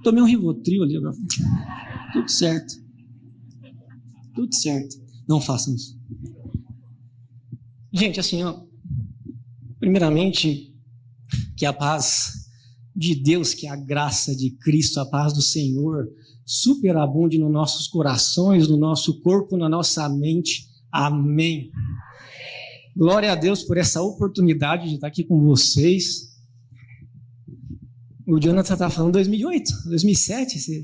Tomei um Rivotril ali agora. Tudo certo. Tudo certo. Não façam isso. Gente, assim, ó, primeiramente, que a paz de Deus, que a graça de Cristo, a paz do Senhor, superabunde nos nossos corações, no nosso corpo, na nossa mente. Amém. Glória a Deus por essa oportunidade de estar aqui com vocês. O Jonathan está falando 2008, 2007.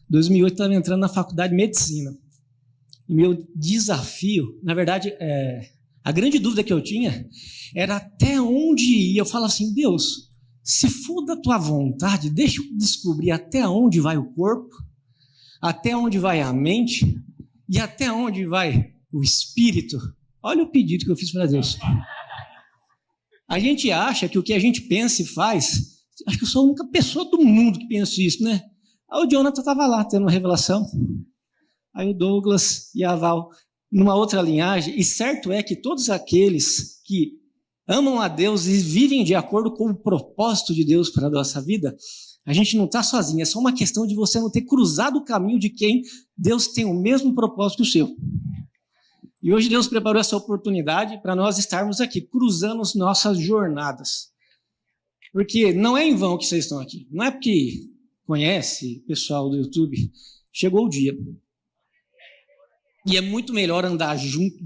2008 estava entrando na faculdade de medicina. E meu desafio, na verdade, a grande dúvida que eu tinha era até onde ir. Eu falava assim, Deus, se for da tua vontade, deixa eu descobrir até onde vai o corpo, até onde vai a mente e até onde vai o espírito. Olha o pedido que eu fiz para Deus. A gente acha que o que a gente pensa e faz, acho que eu sou a única pessoa do mundo que pensa isso, né? Aí o Jonathan estava lá, tendo uma revelação. Aí o Douglas e a Val, numa outra linhagem. E certo é que todos aqueles que amam a Deus e vivem de acordo com o propósito de Deus para a nossa vida, a gente não está sozinho. É só uma questão de você não ter cruzado o caminho de quem Deus tem o mesmo propósito que o seu. E hoje Deus preparou essa oportunidade para nós estarmos aqui, cruzando as nossas jornadas. Porque não é em vão que vocês estão aqui. Não é porque conhece o pessoal do YouTube. Chegou o dia. E é muito melhor andar junto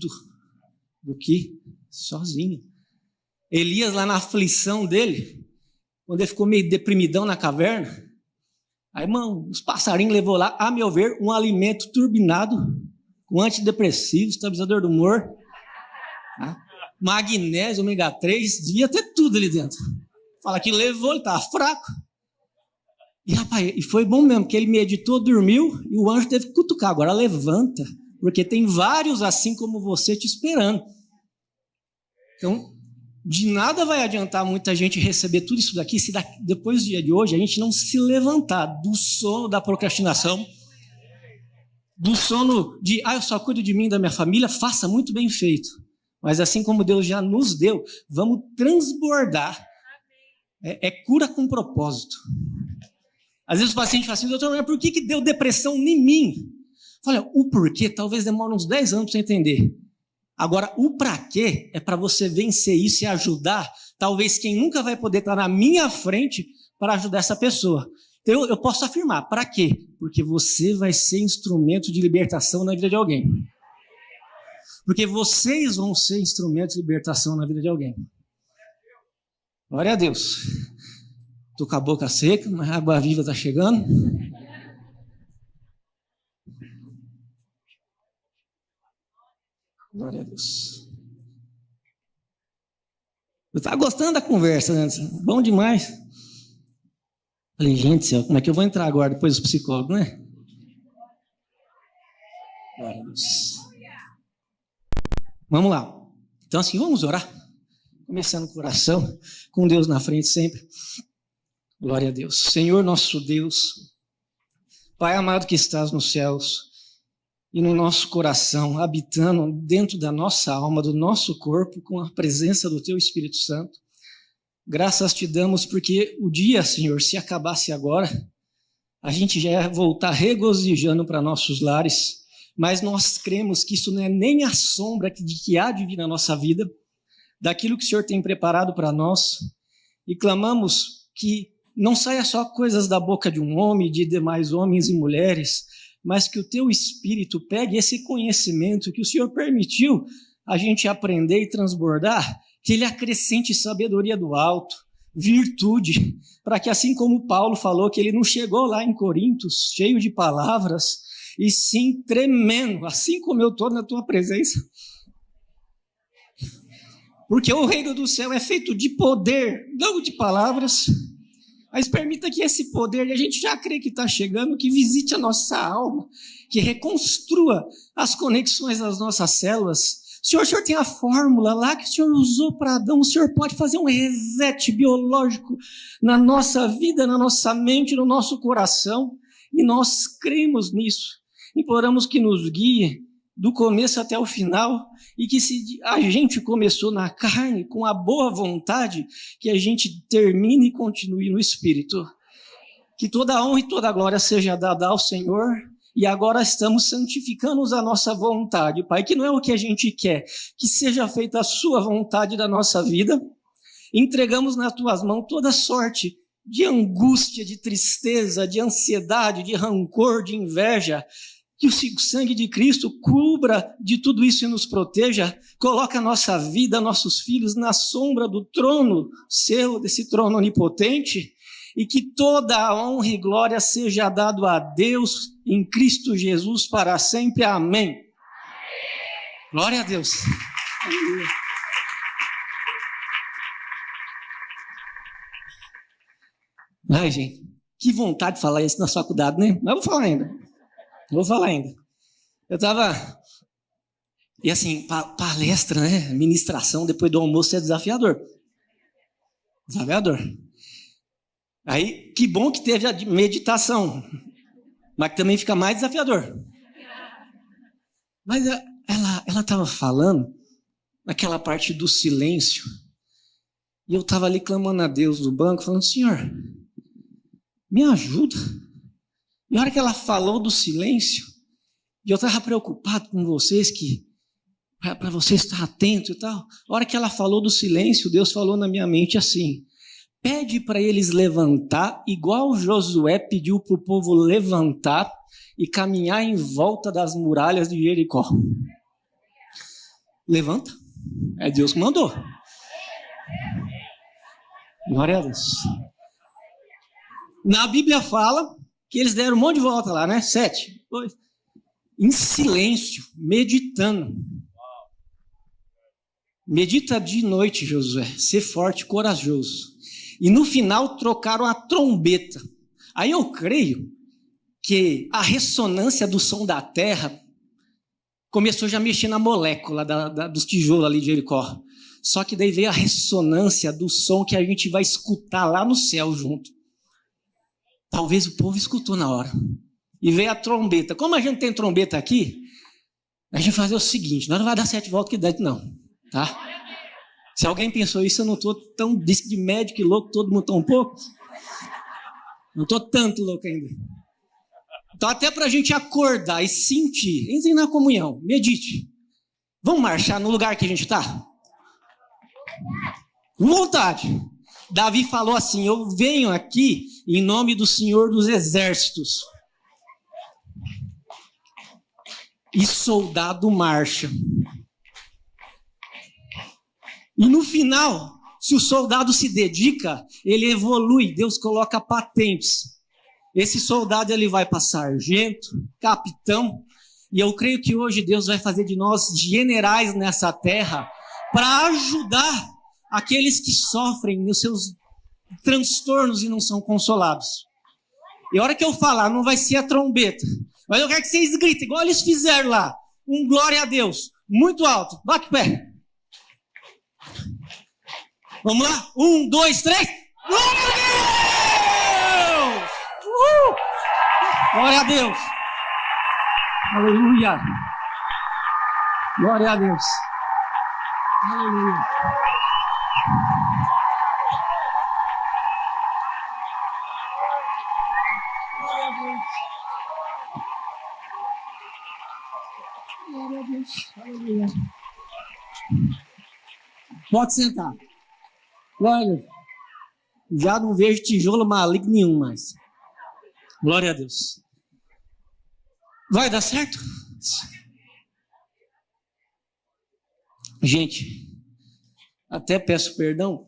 do que sozinho. Elias, lá na aflição dele, quando ele ficou meio deprimidão na caverna, aí, irmão, os passarinhos levou lá, a meu ver, um alimento turbinado, com antidepressivo, estabilizador do humor, tá? Magnésio, ômega 3, devia ter tudo ali dentro. Fala que levou, ele estava fraco. E, rapaz, e foi bom mesmo, porque ele meditou, dormiu, e o anjo teve que cutucar. Agora levanta, porque tem vários assim como você te esperando. Então, de nada vai adiantar muita gente receber tudo isso daqui se depois do dia de hoje a gente não se levantar do sono da procrastinação, do sono de, eu só cuido de mim e da minha família, faça muito bem feito. Mas assim como Deus já nos deu, vamos transbordar. É cura com propósito. Às vezes o paciente fala assim, doutor, mas por que deu depressão em mim? Olha, o porquê talvez demore uns 10 anos para você entender. Agora, o para quê é para você vencer isso e ajudar, talvez quem nunca vai poder estar na minha frente para ajudar essa pessoa. Então, eu posso afirmar, para quê? Porque você vai ser instrumento de libertação na vida de alguém. Porque vocês vão ser instrumento de libertação na vida de alguém. Glória a Deus. Estou com a boca seca, mas a água viva está chegando. Glória a Deus. Eu estava gostando da conversa, né? Bom demais. Falei, gente, céu, como é que eu vou entrar agora depois dos psicólogos, né? Glória a Deus. Vamos lá. Então, assim, vamos orar. Começando o coração, com Deus na frente sempre. Glória a Deus. Senhor nosso Deus, Pai amado que estás nos céus, e no nosso coração, habitando dentro da nossa alma, do nosso corpo, com a presença do Teu Espírito Santo. Graças te damos porque o dia, Senhor, se acabasse agora, a gente já ia voltar regozijando para nossos lares, mas nós cremos que isso não é nem a sombra de que há de vir na nossa vida, daquilo que o Senhor tem preparado para nós, e clamamos que não saia só coisas da boca de um homem, de demais homens e mulheres, mas que o Teu Espírito pegue esse conhecimento que o Senhor permitiu a gente aprender e transbordar, que Ele acrescente sabedoria do alto, virtude, para que assim como Paulo falou que ele não chegou lá em Coríntios cheio de palavras, e sim tremendo, assim como eu estou na Tua presença. Porque o reino do céu é feito de poder, não de palavras. Mas permita que esse poder, e a gente já crê que está chegando, que visite a nossa alma, que reconstrua as conexões das nossas células. O Senhor tem a fórmula lá que o Senhor usou para Adão. O Senhor pode fazer um reset biológico na nossa vida, na nossa mente, no nosso coração. E nós cremos nisso. Imploramos que nos guie do começo até o final, e que se a gente começou na carne, com a boa vontade, que a gente termine e continue no Espírito. Que toda a honra e toda a glória seja dada ao Senhor. E agora estamos santificando a nossa vontade, Pai, que não é o que a gente quer, que seja feita a sua vontade da nossa vida. Entregamos nas tuas mãos toda sorte de angústia, de tristeza, de ansiedade, de rancor, de inveja. Que o sangue de Cristo cubra de tudo isso e nos proteja. Coloca a nossa vida, nossos filhos na sombra do trono seu, desse trono onipotente. E que toda a honra e glória seja dado a Deus em Cristo Jesus para sempre. Amém. Glória a Deus. Aleluia. Ai, gente, que vontade de falar isso na faculdade, né? Mas eu vou falar ainda. Eu estava... E assim, palestra, né? Ministração depois do almoço é desafiador. Desafiador. Aí, que bom que teve a meditação, mas também fica mais desafiador. Mas ela estava falando naquela parte do silêncio, e eu estava ali clamando a Deus do banco, falando, Senhor, me ajuda. E a hora que ela falou do silêncio, e eu estava preocupado com vocês, que para você estar atento e tal, a hora que ela falou do silêncio, Deus falou na minha mente assim, pede para eles levantar, igual Josué pediu para o povo levantar e caminhar em volta das muralhas de Jericó. Levanta. É Deus que mandou. Glória a Deus. Na Bíblia fala que eles deram um monte de volta lá, né? 7, 8. Em silêncio, meditando. Medita de noite, Josué. Ser forte, corajoso. E no final trocaram a trombeta. Aí eu creio que a ressonância do som da terra começou já a mexer na molécula dos tijolos ali de Jericó. Só que daí veio a ressonância do som que a gente vai escutar lá no céu junto. Talvez o povo escutou na hora. E veio a trombeta. Como a gente tem trombeta aqui, a gente vai fazer o seguinte, nós não vai dar 7 voltas que dentro não, tá? Se alguém pensou isso, eu não estou tão de médico e louco, todo mundo tão pouco. Não estou tanto louco ainda. Então, até para a gente acordar e sentir, entrem na comunhão, medite. Vamos marchar no lugar que a gente está? Com vontade. Davi falou assim, eu venho aqui em nome do Senhor dos Exércitos. E soldado marcha. E no final, se o soldado se dedica, ele evolui, Deus coloca patentes. Esse soldado ele vai para sargento, capitão, e eu creio que hoje Deus vai fazer de nós generais nessa terra para ajudar aqueles que sofrem nos seus transtornos e não são consolados. E a hora que eu falar, não vai ser a trombeta, mas eu quero que vocês gritem, igual eles fizeram lá, um glória a Deus, muito alto, bate o pé. Vamos lá? 1, 2, 3. Glória a Deus! Glória a Deus! Aleluia! Glória a Deus! Aleluia! Glória a Deus! Glória a Deus! Aleluia! Pode sentar. Glória, já não vejo tijolo maligno nenhum mais. Glória a Deus. Vai dar certo? Gente, até peço perdão,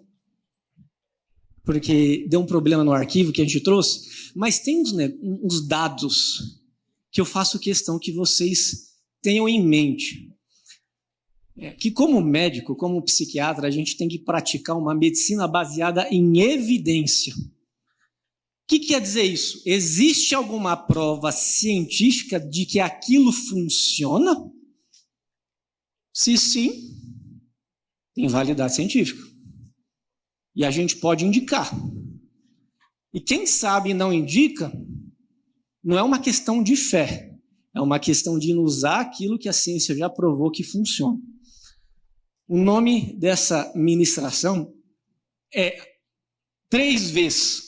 porque deu um problema no arquivo que a gente trouxe, mas tem uns dados que eu faço questão que vocês tenham em mente. Que como médico, como psiquiatra, a gente tem que praticar uma medicina baseada em evidência. O que quer dizer isso? Existe alguma prova científica de que aquilo funciona? Se sim, tem validade científica. E a gente pode indicar. E quem sabe não indica, não é uma questão de fé, é uma questão de usar aquilo que a ciência já provou que funciona. O nome dessa ministração é 3 vezes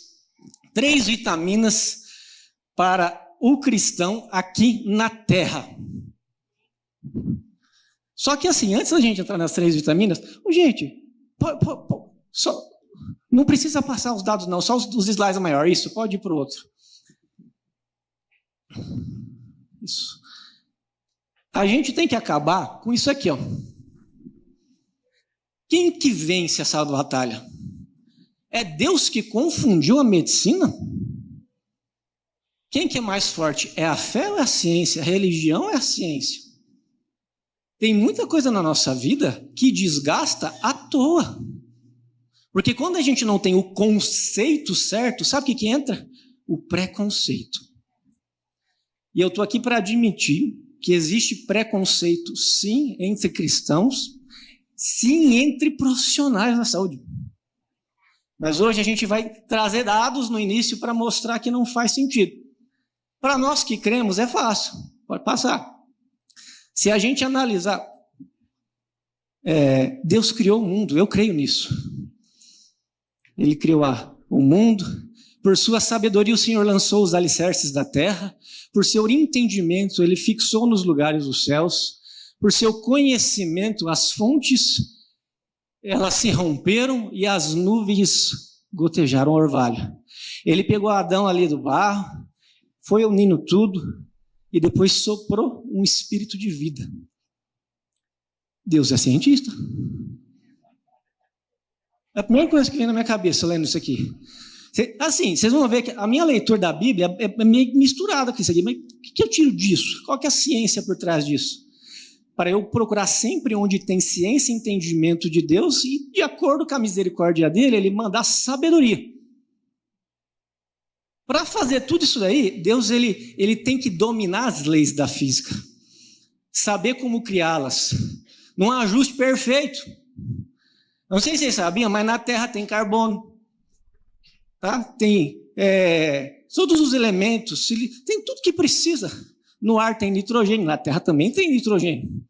3 vitaminas para o cristão aqui na Terra. Só que assim, antes da gente entrar nas 3 vitaminas, gente, não precisa passar os dados não, só os slides maior, isso, pode ir para o outro. Isso. A gente tem que acabar com isso aqui, ó. Quem que vence essa batalha? É Deus que confundiu a medicina? Quem que é mais forte? É a fé ou é a ciência? A religião ou é a ciência? Tem muita coisa na nossa vida que desgasta à toa. Porque quando a gente não tem o conceito certo, sabe o que entra? O preconceito. E eu estou aqui para admitir que existe preconceito, sim, entre cristãos, sim, entre profissionais da saúde. Mas hoje a gente vai trazer dados no início para mostrar que não faz sentido. Para nós que cremos é fácil, pode passar. Se a gente analisar, Deus criou o mundo, eu creio nisso. Ele criou o mundo, por sua sabedoria o Senhor lançou os alicerces da terra, por seu entendimento ele fixou nos lugares dos céus, por seu conhecimento as fontes, elas se romperam e as nuvens gotejaram o orvalho. Ele pegou Adão ali do barro, foi unindo tudo e depois soprou um espírito de vida. Deus é cientista. É a primeira coisa que vem na minha cabeça lendo isso aqui. Assim, vocês vão ver que a minha leitura da Bíblia é meio misturada com isso aqui, mas o que eu tiro disso? Qual que é a ciência por trás disso? Para eu procurar sempre onde tem ciência e entendimento de Deus e, de acordo com a misericórdia dele, ele mandar sabedoria. Para fazer tudo isso daí, Deus ele tem que dominar as leis da física, saber como criá-las, num ajuste perfeito. Não sei se vocês sabiam, mas na Terra tem carbono, tá? Tem todos os elementos, tem tudo que precisa. No ar tem nitrogênio, na Terra também tem nitrogênio.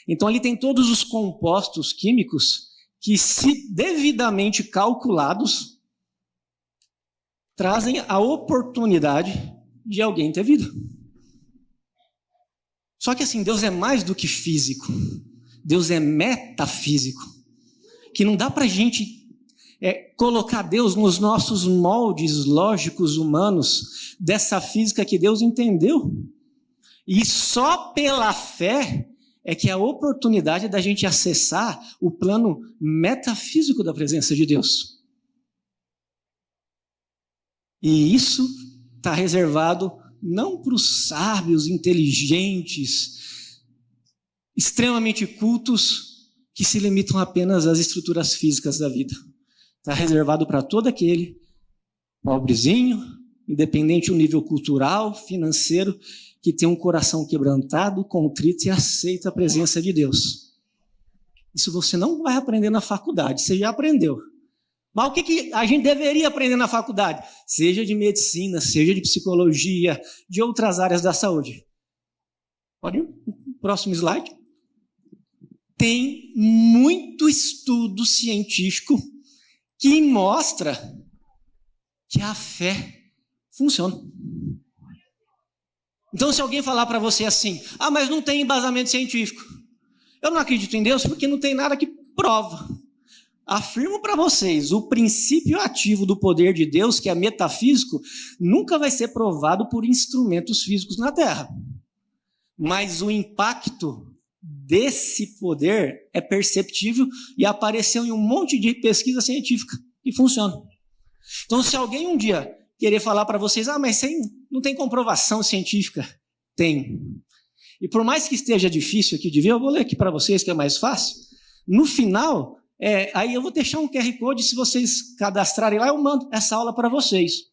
Então ali tem todos os compostos químicos que, se devidamente calculados, trazem a oportunidade de alguém ter vida. Só que assim, Deus é mais do que físico. Deus é metafísico. Que não dá para a gente colocar Deus nos nossos moldes lógicos humanos dessa física que Deus entendeu. E só pela fé é que é a oportunidade da gente acessar o plano metafísico da presença de Deus. E isso está reservado não para os sábios, inteligentes, extremamente cultos, que se limitam apenas às estruturas físicas da vida. Está reservado para todo aquele pobrezinho, independente do nível cultural, financeiro, que tem um coração quebrantado, contrito e aceita a presença de Deus. Isso você não vai aprender na faculdade, você já aprendeu. Mas o que a gente deveria aprender na faculdade? Seja de medicina, seja de psicologia, de outras áreas da saúde. Pode ir? Próximo slide. Tem muito estudo científico que mostra que a fé funciona. Então, se alguém falar para você assim, mas não tem embasamento científico, eu não acredito em Deus porque não tem nada que prova. Afirmo para vocês, o princípio ativo do poder de Deus, que é metafísico, nunca vai ser provado por instrumentos físicos na Terra. Mas o impacto desse poder é perceptível e apareceu em um monte de pesquisa científica que funciona. Então, se alguém um dia querer falar para vocês, mas não tem comprovação científica, tem. E por mais que esteja difícil aqui de ver, eu vou ler aqui para vocês que é mais fácil. No final, aí eu vou deixar um QR Code, se vocês cadastrarem lá, eu mando essa aula para vocês.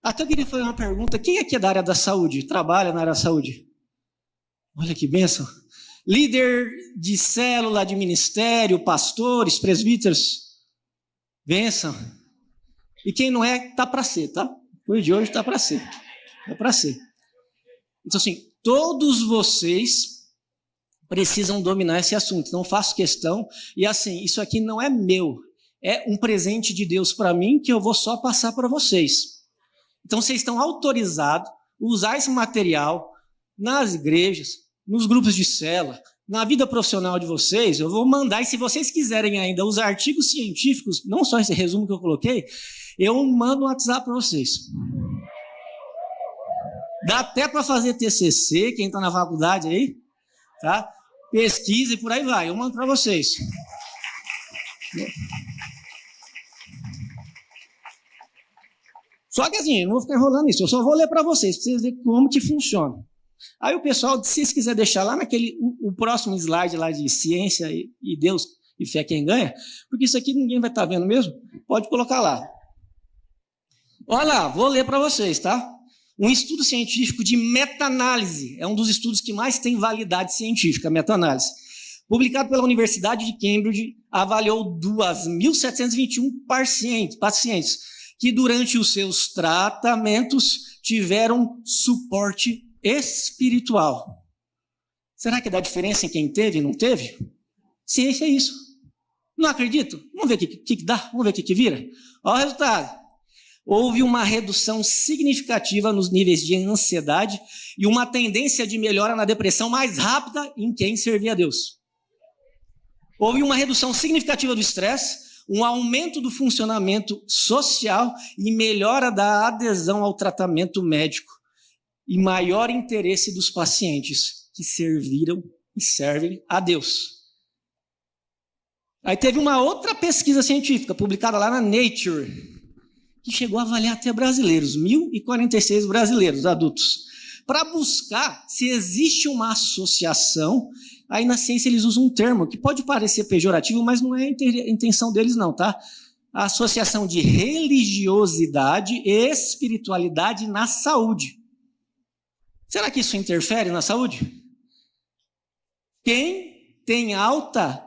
Até eu queria fazer uma pergunta, quem aqui é da área da saúde, trabalha na área da saúde? Olha que bênção. Líder de célula, de ministério, pastores, presbíteros, bênção. E quem não é, tá para ser, tá? Depois de hoje tá para ser. Tá para ser. Então, assim, todos vocês precisam dominar esse assunto. Não faço questão. E assim, isso aqui não é meu. É um presente de Deus para mim que eu vou só passar para vocês. Então, vocês estão autorizados a usar esse material nas igrejas, nos grupos de célula, na vida profissional de vocês. Eu vou mandar, e se vocês quiserem ainda os artigos científicos, não só esse resumo que eu coloquei, eu mando um WhatsApp para vocês. Dá até para fazer TCC, quem está na faculdade aí, tá? Pesquisa e por aí vai, eu mando para vocês. Só que assim, eu não vou ficar enrolando isso, eu só vou ler para vocês verem como que funciona. Aí o pessoal, se vocês quiserem deixar lá o próximo slide lá de ciência e Deus e fé quem ganha, porque isso aqui ninguém vai estar vendo mesmo, pode colocar lá. Olha lá, vou ler para vocês, tá? Um estudo científico de meta-análise, é um dos estudos que mais tem validade científica, meta-análise. Publicado pela Universidade de Cambridge, avaliou 2.721 pacientes que durante os seus tratamentos tiveram suporte espiritual. Será que dá diferença em quem teve e não teve? Ciência é isso. Não acredito? Vamos ver o que dá, vamos ver o que vira. Olha o resultado. Houve uma redução significativa nos níveis de ansiedade e uma tendência de melhora na depressão mais rápida em quem servia a Deus. Houve uma redução significativa do estresse, um aumento do funcionamento social e melhora da adesão ao tratamento médico e maior interesse dos pacientes que serviram e servem a Deus. Aí teve uma outra pesquisa científica publicada lá na Nature, que chegou a avaliar até brasileiros, 1.046 brasileiros adultos, para buscar se existe uma associação. Aí na ciência eles usam um termo que pode parecer pejorativo, mas não é a intenção deles não, tá? A associação de religiosidade e espiritualidade na saúde. Será que isso interfere na saúde? Quem tem alta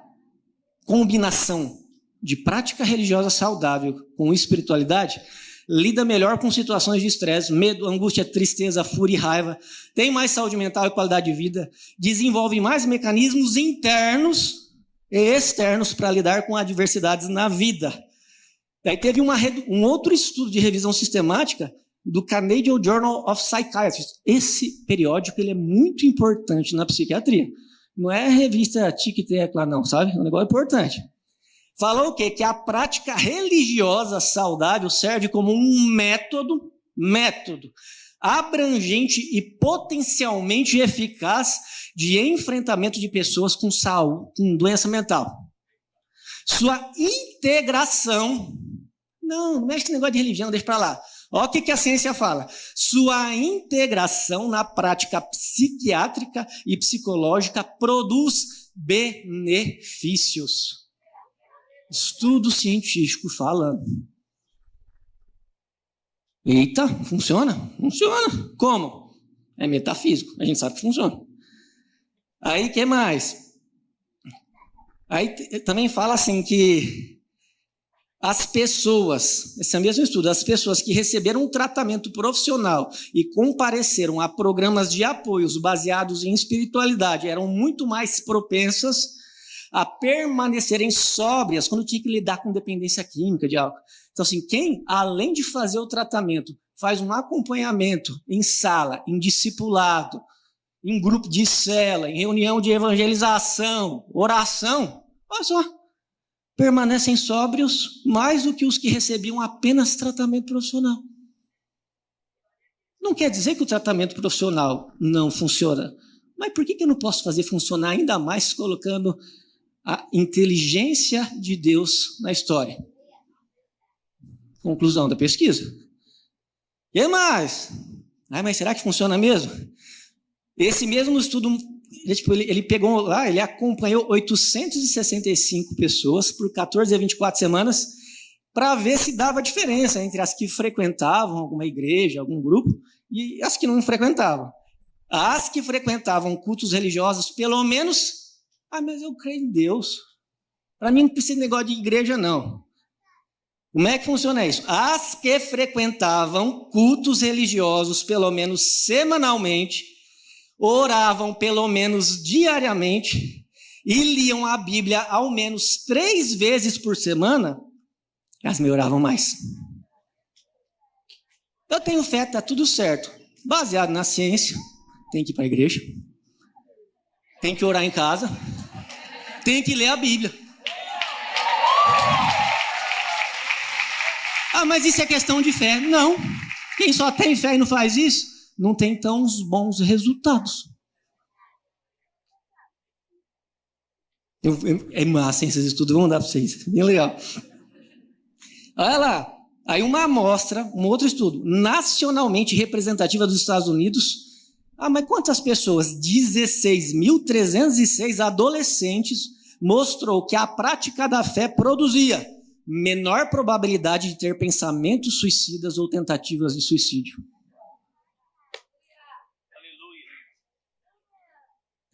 combinação de prática religiosa saudável com espiritualidade, lida melhor com situações de estresse, medo, angústia, tristeza, fúria e raiva, tem mais saúde mental e qualidade de vida, desenvolve mais mecanismos internos e externos para lidar com adversidades na vida. Daí teve um outro estudo de revisão sistemática do Canadian Journal of Psychiatry. Esse periódico ele é muito importante na psiquiatria. Não é a revista Tic-Tac lá não, sabe? É um negócio importante. Falou o quê? Que a prática religiosa saudável serve como um método abrangente e potencialmente eficaz de enfrentamento de pessoas com com doença mental. Sua integração... Não mexe com negócio de religião, deixa para lá. Olha o que a ciência fala. Sua integração na prática psiquiátrica e psicológica produz benefícios. Estudo científico falando. Eita, funciona? Funciona. Como? É metafísico, a gente sabe que funciona. Aí, o que mais? Aí também fala assim que as pessoas, esse é o mesmo estudo, as pessoas que receberam um tratamento profissional e compareceram a programas de apoios baseados em espiritualidade eram muito mais propensas a permanecerem sóbrias quando tinha que lidar com dependência química de álcool. Então, assim, quem, além de fazer o tratamento, faz um acompanhamento em sala, em discipulado, em grupo de cela, em reunião de evangelização, oração, olha só, permanecem sóbrios mais do que os que recebiam apenas tratamento profissional. Não quer dizer que o tratamento profissional não funciona, mas por que eu não posso fazer funcionar ainda mais colocando a inteligência de Deus na história? Conclusão da pesquisa. E que mais? Mas será que funciona mesmo? Esse mesmo estudo, ele pegou lá, ele acompanhou 865 pessoas por 14 a 24 semanas para ver se dava diferença entre as que frequentavam alguma igreja, algum grupo, e as que não frequentavam. As que frequentavam cultos religiosos, pelo menos, mas eu creio em Deus. Para mim não precisa de negócio de igreja, não. Como é que funciona isso? As que frequentavam cultos religiosos, pelo menos semanalmente, oravam pelo menos diariamente e liam a Bíblia ao menos 3 vezes por semana, elas melhoravam mais. Eu tenho fé, está tudo certo. Baseado na ciência, tem que ir para a igreja, tem que orar em casa, tem que ler a Bíblia. Ah, mas isso é questão de fé. Não. Quem só tem fé e não faz isso, não tem tão bons resultados. É massa esses estudos, vamos dar para vocês. Bem legal. Olha lá. Aí uma amostra, um outro estudo, nacionalmente representativa dos Estados Unidos. Ah, mas quantas pessoas? 16.306 adolescentes mostrou que a prática da fé produzia menor probabilidade de ter pensamentos suicidas ou tentativas de suicídio.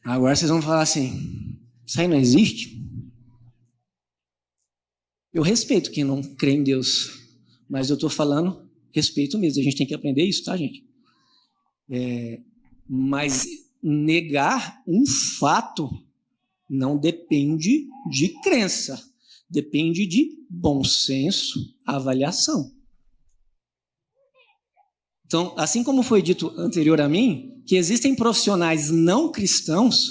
Agora vocês vão falar assim, isso aí não existe? Eu respeito quem não crê em Deus, mas eu estou falando respeito mesmo, a gente tem que aprender isso, tá, gente? Mas negar um fato não depende de crença, depende de bom senso, avaliação. Então, assim como foi dito anterior a mim, que existem profissionais não cristãos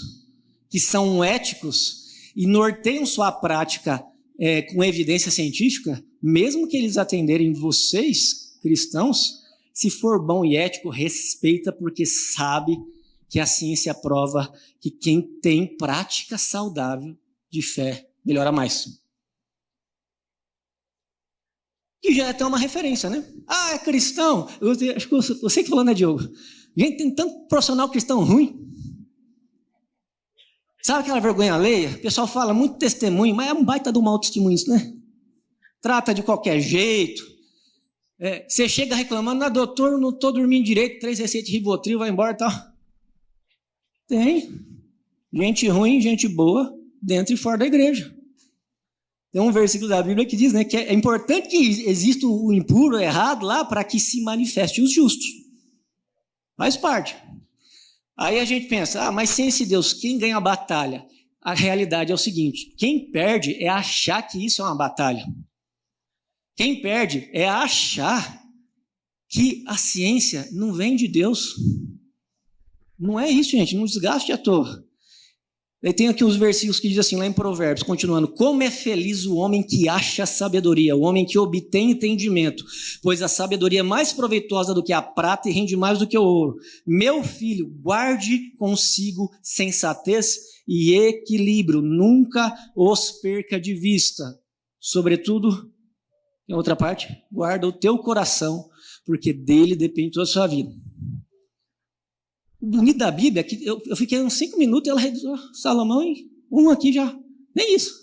que são éticos e norteiam sua prática com evidência científica, mesmo que eles atenderem vocês, cristãos, se for bom e ético, respeita, porque sabe que a ciência prova que quem tem prática saudável de fé melhora mais. Que já é até uma referência, né? Ah, é cristão? Acho que você que falou, né, Diogo? Gente, tem tanto profissional cristão ruim. Sabe aquela vergonha alheia? O pessoal fala muito testemunho, mas é um baita de um mau testemunho isso, né? Trata de qualquer jeito. Você chega reclamando, ah, doutor, não estou dormindo direito, 3 receitas de Rivotril, vai embora e tal. Tem. Gente ruim, gente boa, dentro e fora da igreja. Tem um versículo da Bíblia que diz, né, que é importante que exista o impuro, o errado lá, para que se manifeste os justos. Faz parte. Aí a gente pensa, mas sem esse Deus, quem ganha a batalha? A realidade é o seguinte, quem perde é achar que isso é uma batalha. Quem perde é achar que a ciência não vem de Deus. Não é isso, gente, não desgaste à toa. Aí tem aqui os versículos que diz assim, lá em Provérbios, continuando, como é feliz o homem que acha sabedoria, o homem que obtém entendimento, pois a sabedoria é mais proveitosa do que a prata e rende mais do que o ouro. Meu filho, guarde consigo sensatez e equilíbrio, nunca os perca de vista. Sobretudo, em outra parte, guarda o teu coração, porque dele depende toda a sua vida. O bonito da Bíblia é que eu fiquei uns 5 minutos e ela reduziu Salomão e um aqui já. Nem isso.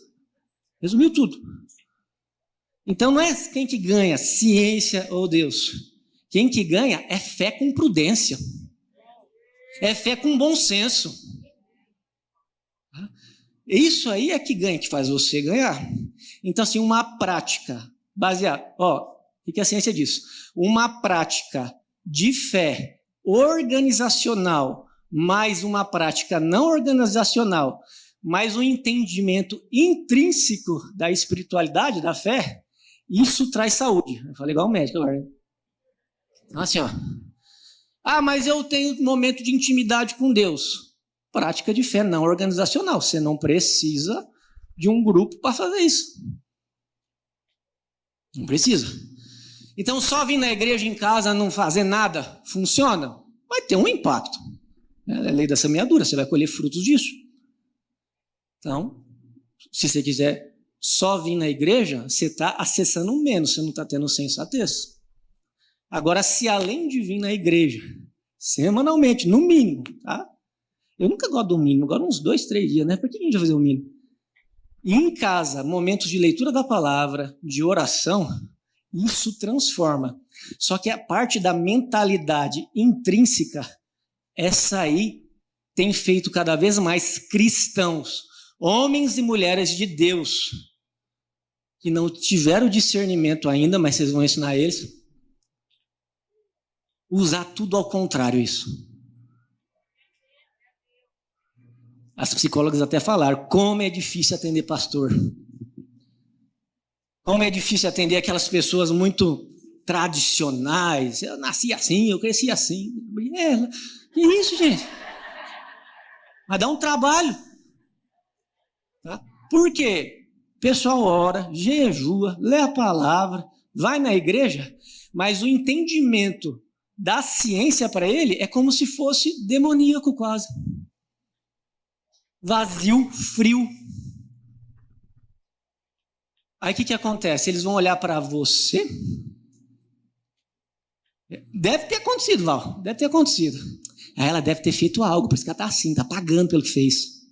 Resumiu tudo. Então não é quem que ganha, ciência ou Deus. Quem que ganha é fé com prudência. É fé com bom senso. Isso aí é que ganha, que faz você ganhar. Então assim, uma prática baseada, o que a ciência diz? Uma prática de fé organizacional, mais uma prática não organizacional, mais um entendimento intrínseco da espiritualidade, da fé, isso traz saúde. Eu falei igual o médico agora. Então, assim, mas eu tenho momento de intimidade com Deus. Prática de fé não organizacional. Você não precisa de um grupo para fazer isso. Não precisa. Então, só vir na igreja em casa, não fazer nada, funciona? Vai ter um impacto. É a lei da semeadura, você vai colher frutos disso. Então, se você quiser só vir na igreja, você está acessando menos, você não está tendo sensatez. Agora, se além de vir na igreja, semanalmente, no mínimo, tá? Eu nunca gosto do mínimo, agora uns 2, 3 dias, né? Por que a gente vai fazer o mínimo? E em casa, momentos de leitura da palavra, de oração, isso transforma. Só que a parte da mentalidade intrínseca, essa aí tem feito cada vez mais cristãos, homens e mulheres de Deus, que não tiveram discernimento ainda, mas vocês vão ensinar eles, usar tudo ao contrário isso. As psicólogas até falaram, como é difícil atender pastor. Como é difícil atender aquelas pessoas muito tradicionais. Eu nasci assim, eu cresci assim. Que isso, gente? Mas dá um trabalho. Tá? Por quê? O pessoal ora, jejua, lê a palavra, vai na igreja, mas o entendimento da ciência para ele é como se fosse demoníaco quase. Vazio, frio. Aí o que acontece? Eles vão olhar para você. Deve ter acontecido, Val. Deve ter acontecido. Aí ela deve ter feito algo, por isso que ela está assim, está pagando pelo que fez.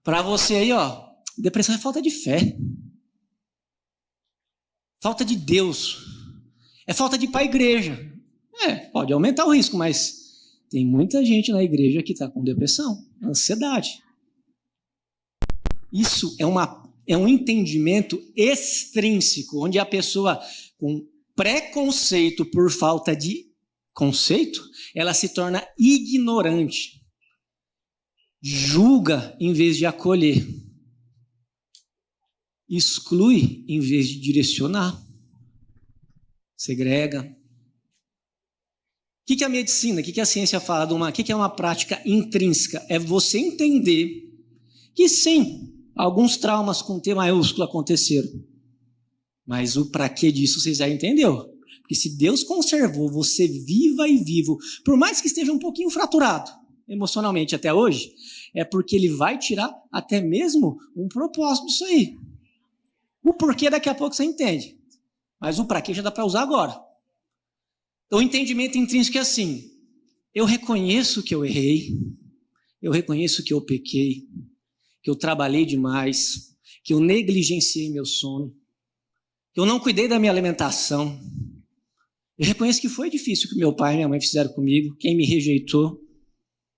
Para você aí, ó, depressão é falta de fé. Falta de Deus. É falta de ir para a igreja. Pode aumentar o risco, mas tem muita gente na igreja que está com depressão, ansiedade. Isso é um entendimento extrínseco, onde a pessoa com preconceito por falta de conceito, ela se torna ignorante. Julga em vez de acolher. Exclui em vez de direcionar. Segrega. O que é a medicina? O que a ciência fala? O que é uma prática intrínseca? É você entender que sim, alguns traumas com T maiúsculo aconteceram. Mas o para que disso você já entendeu. Porque se Deus conservou você viva e vivo, por mais que esteja um pouquinho fraturado emocionalmente até hoje, é porque Ele vai tirar até mesmo um propósito disso aí. O porquê daqui a pouco você entende. Mas o para que já dá para usar agora. O entendimento intrínseco é assim: eu reconheço que eu errei, eu reconheço que eu pequei, que eu trabalhei demais, que eu negligenciei meu sono, que eu não cuidei da minha alimentação. Eu reconheço que foi difícil o que meu pai e minha mãe fizeram comigo, quem me rejeitou.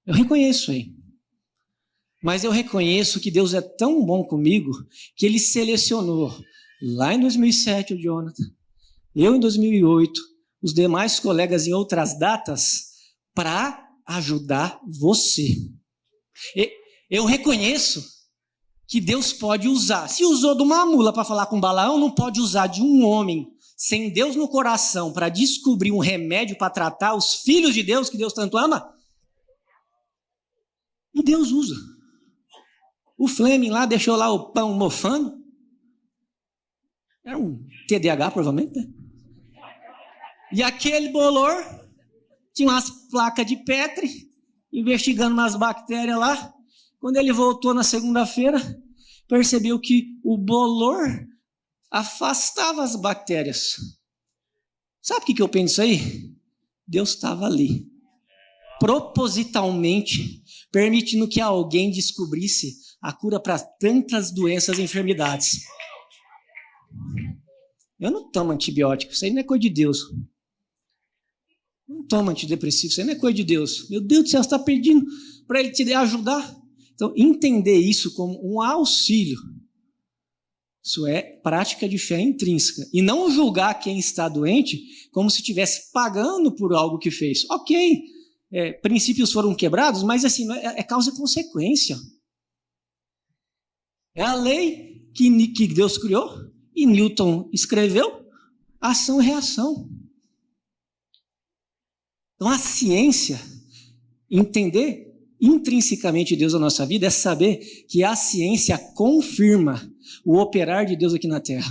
Eu reconheço aí. Mas eu reconheço que Deus é tão bom comigo que Ele selecionou lá em 2007 o Jonathan, eu em 2008, os demais colegas em outras datas, para ajudar você. Eu reconheço que Deus pode usar. Se usou de uma mula para falar com Balaão, não pode usar de um homem sem Deus no coração para descobrir um remédio para tratar os filhos de Deus que Deus tanto ama? E Deus usa. O Fleming lá deixou lá o pão mofando. Era um TDAH, provavelmente, né? E aquele bolor tinha umas placas de Petri, investigando umas bactérias lá. Quando ele voltou na segunda-feira, percebeu que o bolor afastava as bactérias. Sabe o que eu penso aí? Deus estava ali, propositalmente, permitindo que alguém descobrisse a cura para tantas doenças e enfermidades. Eu não tomo antibiótico, isso aí não é coisa de Deus. Não toma antidepressivo, isso aí não é coisa de Deus. Meu Deus do céu, você está pedindo para Ele te ajudar? Então, entender isso como um auxílio, isso é prática de fé intrínseca. E não julgar quem está doente como se estivesse pagando por algo que fez. Ok, princípios foram quebrados, mas assim, é causa e consequência. É a lei que Deus criou e Newton escreveu, ação e reação. Então, a ciência, entender intrinsecamente Deus na nossa vida, é saber que a ciência confirma o operar de Deus aqui na Terra.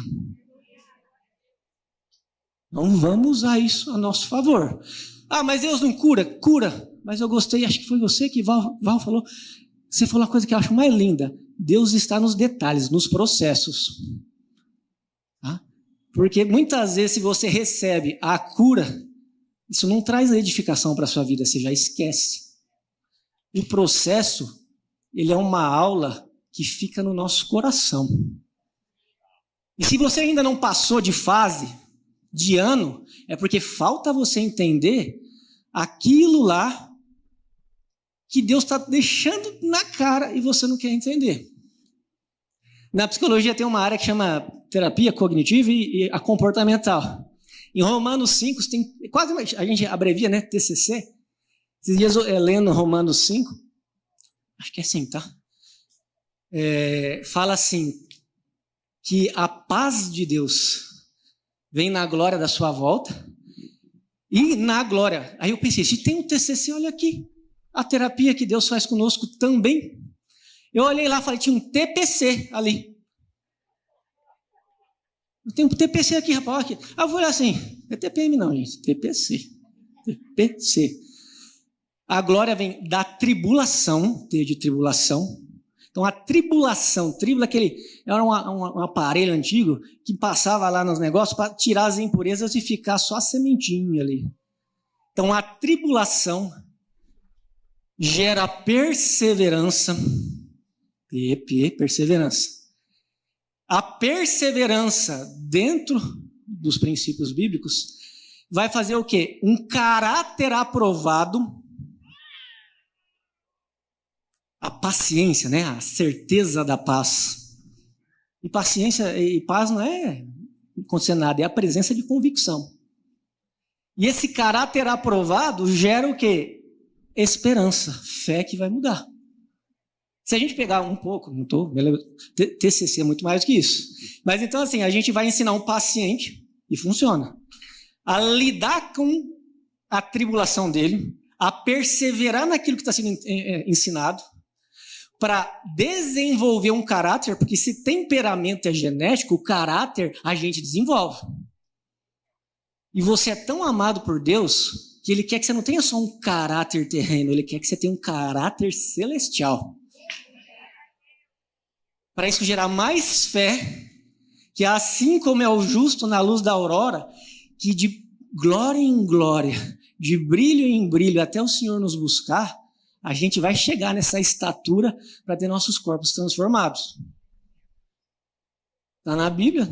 Não vamos usar isso a nosso favor. Ah, mas Deus não cura? Cura. Mas eu gostei, acho que foi você que Val falou. Você falou uma coisa que eu acho mais linda. Deus está nos detalhes, nos processos. Tá? Porque muitas vezes, se você recebe a cura, isso não traz a edificação para a sua vida, você já esquece. O processo, ele é uma aula que fica no nosso coração. E se você ainda não passou de fase, de ano, é porque falta você entender aquilo lá que Deus está deixando na cara e você não quer entender. Na psicologia tem uma área que chama terapia cognitiva e a comportamental. Em Romanos 5, tem quase a gente abrevia, né? TCC. Esses dias lendo Romanos 5, acho que é assim, tá? Fala assim, que a paz de Deus vem na glória da sua volta. E na glória. Aí eu pensei, se tem um TCC, olha aqui. A terapia que Deus faz conosco também. Eu olhei lá e falei, tinha um TPC ali. Tem um TPC aqui, rapaz. Aqui. Aí eu vou olhar assim, não é TPM não, gente. TPC. TPC. A glória vem da tribulação, T de tribulação. Então a tribulação, era um aparelho antigo que passava lá nos negócios para tirar as impurezas e ficar só a sementinha ali. Então a tribulação gera perseverança. Perseverança. A perseverança dentro dos princípios bíblicos vai fazer o quê? Um caráter aprovado. A paciência, né? A certeza da paz. E paciência e paz não é acontecer nada, é a presença de convicção. E esse caráter aprovado gera o quê? Esperança, fé que vai mudar. Se a gente pegar um pouco, TCC é muito mais do que isso. Mas então assim, a gente vai ensinar um paciente, e funciona, a lidar com a tribulação dele, a perseverar naquilo que está sendo ensinado, para desenvolver um caráter, porque se temperamento é genético, o caráter a gente desenvolve. E você é tão amado por Deus, que Ele quer que você não tenha só um caráter terreno, Ele quer que você tenha um caráter celestial. Para isso gerar mais fé, que assim como é o justo na luz da aurora, que de glória em glória, de brilho em brilho, até o Senhor nos buscar, a gente vai chegar nessa estatura para ter nossos corpos transformados. Está na Bíblia.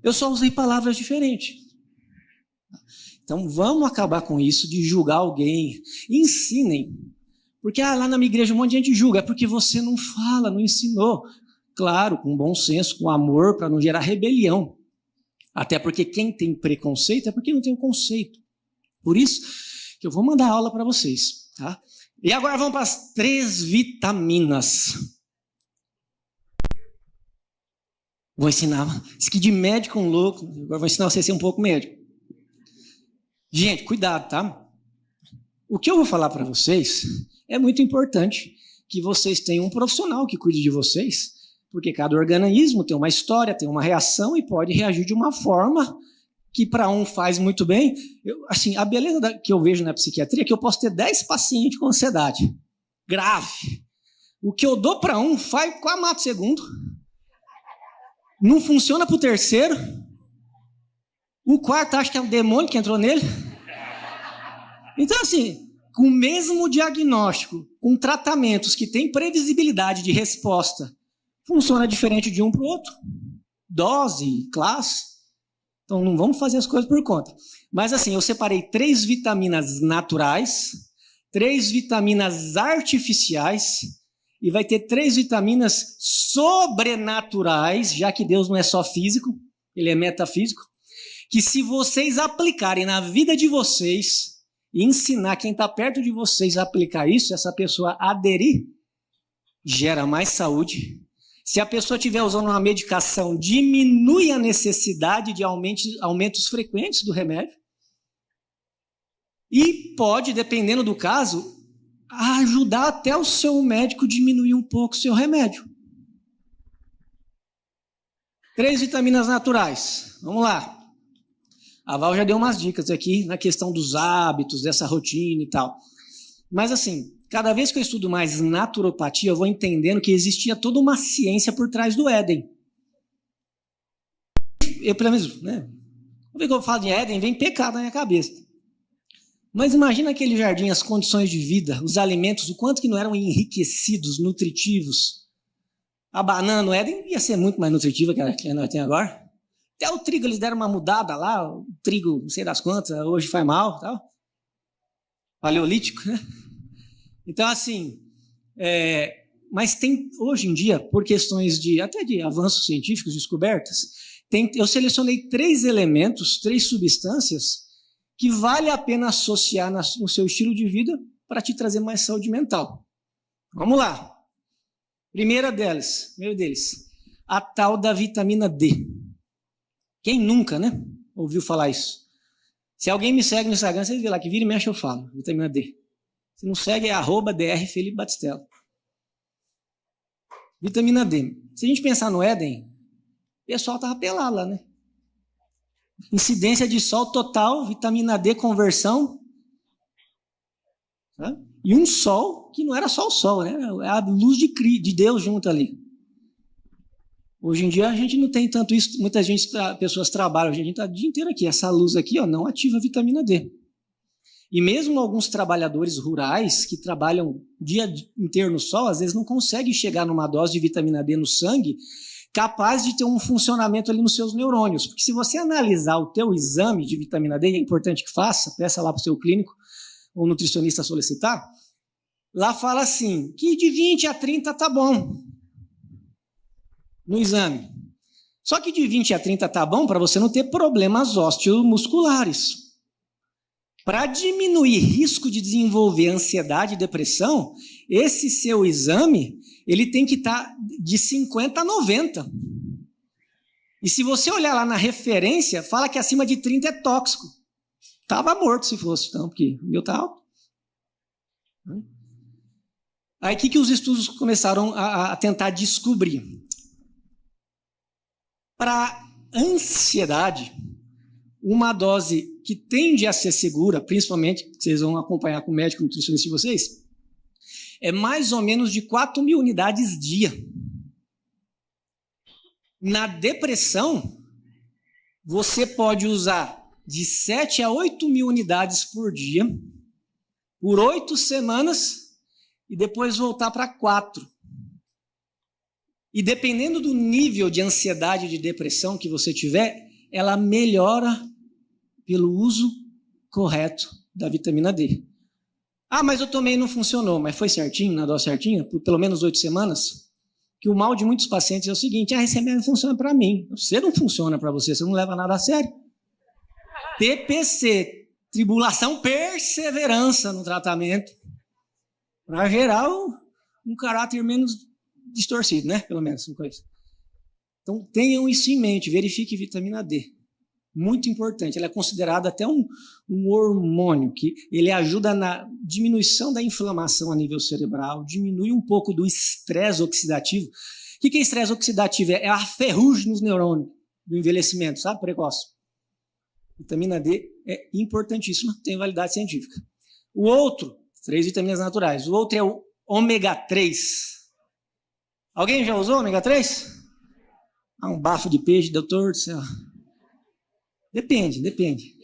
Eu só usei palavras diferentes. Então vamos acabar com isso de julgar alguém. Ensinem. Porque lá na minha igreja um monte de gente julga. É porque você não fala, não ensinou. Claro, com bom senso, com amor, para não gerar rebelião. Até porque quem tem preconceito é porque não tem o conceito. Por isso que eu vou mandar aula para vocês. Tá? E agora vamos para as 3 vitaminas. Vou ensinar. Isso aqui de médico um louco. Agora vou ensinar você a ser um pouco médico. Gente, cuidado, tá? O que eu vou falar para vocês é muito importante que vocês tenham um profissional que cuide de vocês, porque cada organismo tem uma história, tem uma reação e pode reagir de uma forma que para um faz muito bem. A beleza que eu vejo na psiquiatria é que eu posso ter 10 pacientes com ansiedade grave. O que eu dou para um, quase mata o segundo. Não funciona para o terceiro. O quarto acha que é um demônio que entrou nele. Então, assim, com o mesmo diagnóstico, com tratamentos que têm previsibilidade de resposta, funciona diferente de um para o outro. Dose, classe. Então, não vamos fazer as coisas por conta. Mas, assim, eu separei 3 vitaminas naturais, 3 vitaminas artificiais, e vai ter 3 vitaminas sobrenaturais, já que Deus não é só físico, Ele é metafísico, que se vocês aplicarem na vida de vocês, e ensinar quem está perto de vocês a aplicar isso, essa pessoa aderir, gera mais saúde. Se a pessoa estiver usando uma medicação, diminui a necessidade de aumentos frequentes do remédio. E pode, dependendo do caso, ajudar até o seu médico a diminuir um pouco o seu remédio. 3 vitaminas naturais. Vamos lá. A Val já deu umas dicas aqui na questão dos hábitos, dessa rotina e tal. Mas assim, cada vez que eu estudo mais naturopatia, eu vou entendendo que existia toda uma ciência por trás do Éden. Eu, pelo menos, né? Quando eu falo de Éden, vem pecado na minha cabeça. Mas imagina aquele jardim, as condições de vida, os alimentos, o quanto que não eram enriquecidos, nutritivos. A banana no Éden ia ser muito mais nutritiva que a que nós temos agora. Até o trigo, eles deram uma mudada lá, o trigo, não sei das quantas, hoje faz mal, tal. Paleolítico, né? Então, assim, mas tem, hoje em dia, por questões até de avanços científicos, descobertas, eu selecionei 3 elementos, 3 substâncias, que vale a pena associar no seu estilo de vida para te trazer mais saúde mental. Vamos lá. Primeiro deles, a tal da vitamina D. Quem nunca, né? ouviu falar isso? Se alguém me segue no Instagram, você vê lá que vira e mexe eu falo, vitamina D. Se não segue, é @Dr. Felipe Batistella. Vitamina D. Se a gente pensar no Éden, o pessoal estava pelado lá, né? Incidência de sol total, vitamina D, conversão. Tá? E um sol que não era só o sol, né? É a luz de Deus junto ali. Hoje em dia a gente não tem tanto isso, pessoas trabalham, a gente está o dia inteiro aqui. Essa luz aqui ó, não ativa a vitamina D. E mesmo alguns trabalhadores rurais que trabalham o dia inteiro no sol, às vezes não conseguem chegar numa dose de vitamina D no sangue capaz de ter um funcionamento ali nos seus neurônios. Porque se você analisar o teu exame de vitamina D, é importante que faça, peça lá para o seu clínico ou nutricionista solicitar, lá fala assim, que de 20 a 30 tá bom no exame. Só que de 20 a 30 tá bom para você não ter problemas osteomusculares. Para diminuir risco de desenvolver ansiedade e depressão, esse seu exame, ele tem que estar de 50 a 90. E se você olhar lá na referência, fala que acima de 30 é tóxico. Estava morto se fosse, então, porque o meu está alto. Aí o que os estudos começaram a tentar descobrir? Para ansiedade, uma dose que tende a ser segura, principalmente, que vocês vão acompanhar com o médico nutricionista de vocês, é mais ou menos de 4.000 unidades dia. Na depressão, você pode usar de 7 a 8.000 unidades por dia, por 8 semanas, e depois voltar para 4. E dependendo do nível de ansiedade e de depressão que você tiver, ela melhora pelo uso correto da vitamina D. Ah, mas eu tomei e não funcionou. Mas foi certinho, na dose certinha, por pelo menos 8 semanas? Que o mal de muitos pacientes é o seguinte, esse remédio funciona para mim. Você não funciona para você, você não leva nada a sério. TPC, tribulação, perseverança no tratamento, para gerar um caráter menos distorcido, né? Pelo menos, uma coisa. Então, tenham isso em mente, verifique vitamina D. Muito importante, ela é considerada até um hormônio, que ele ajuda na diminuição da inflamação a nível cerebral, diminui um pouco do estresse oxidativo. O que é estresse oxidativo? É a ferrugem nos neurônios do envelhecimento, sabe? Precoce. Vitamina D é importantíssima, tem validade científica. O outro, 3 vitaminas naturais, o outro é o ômega 3. Alguém já usou ômega 3? Ah, um bafo de peixe, doutor do céu. Depende.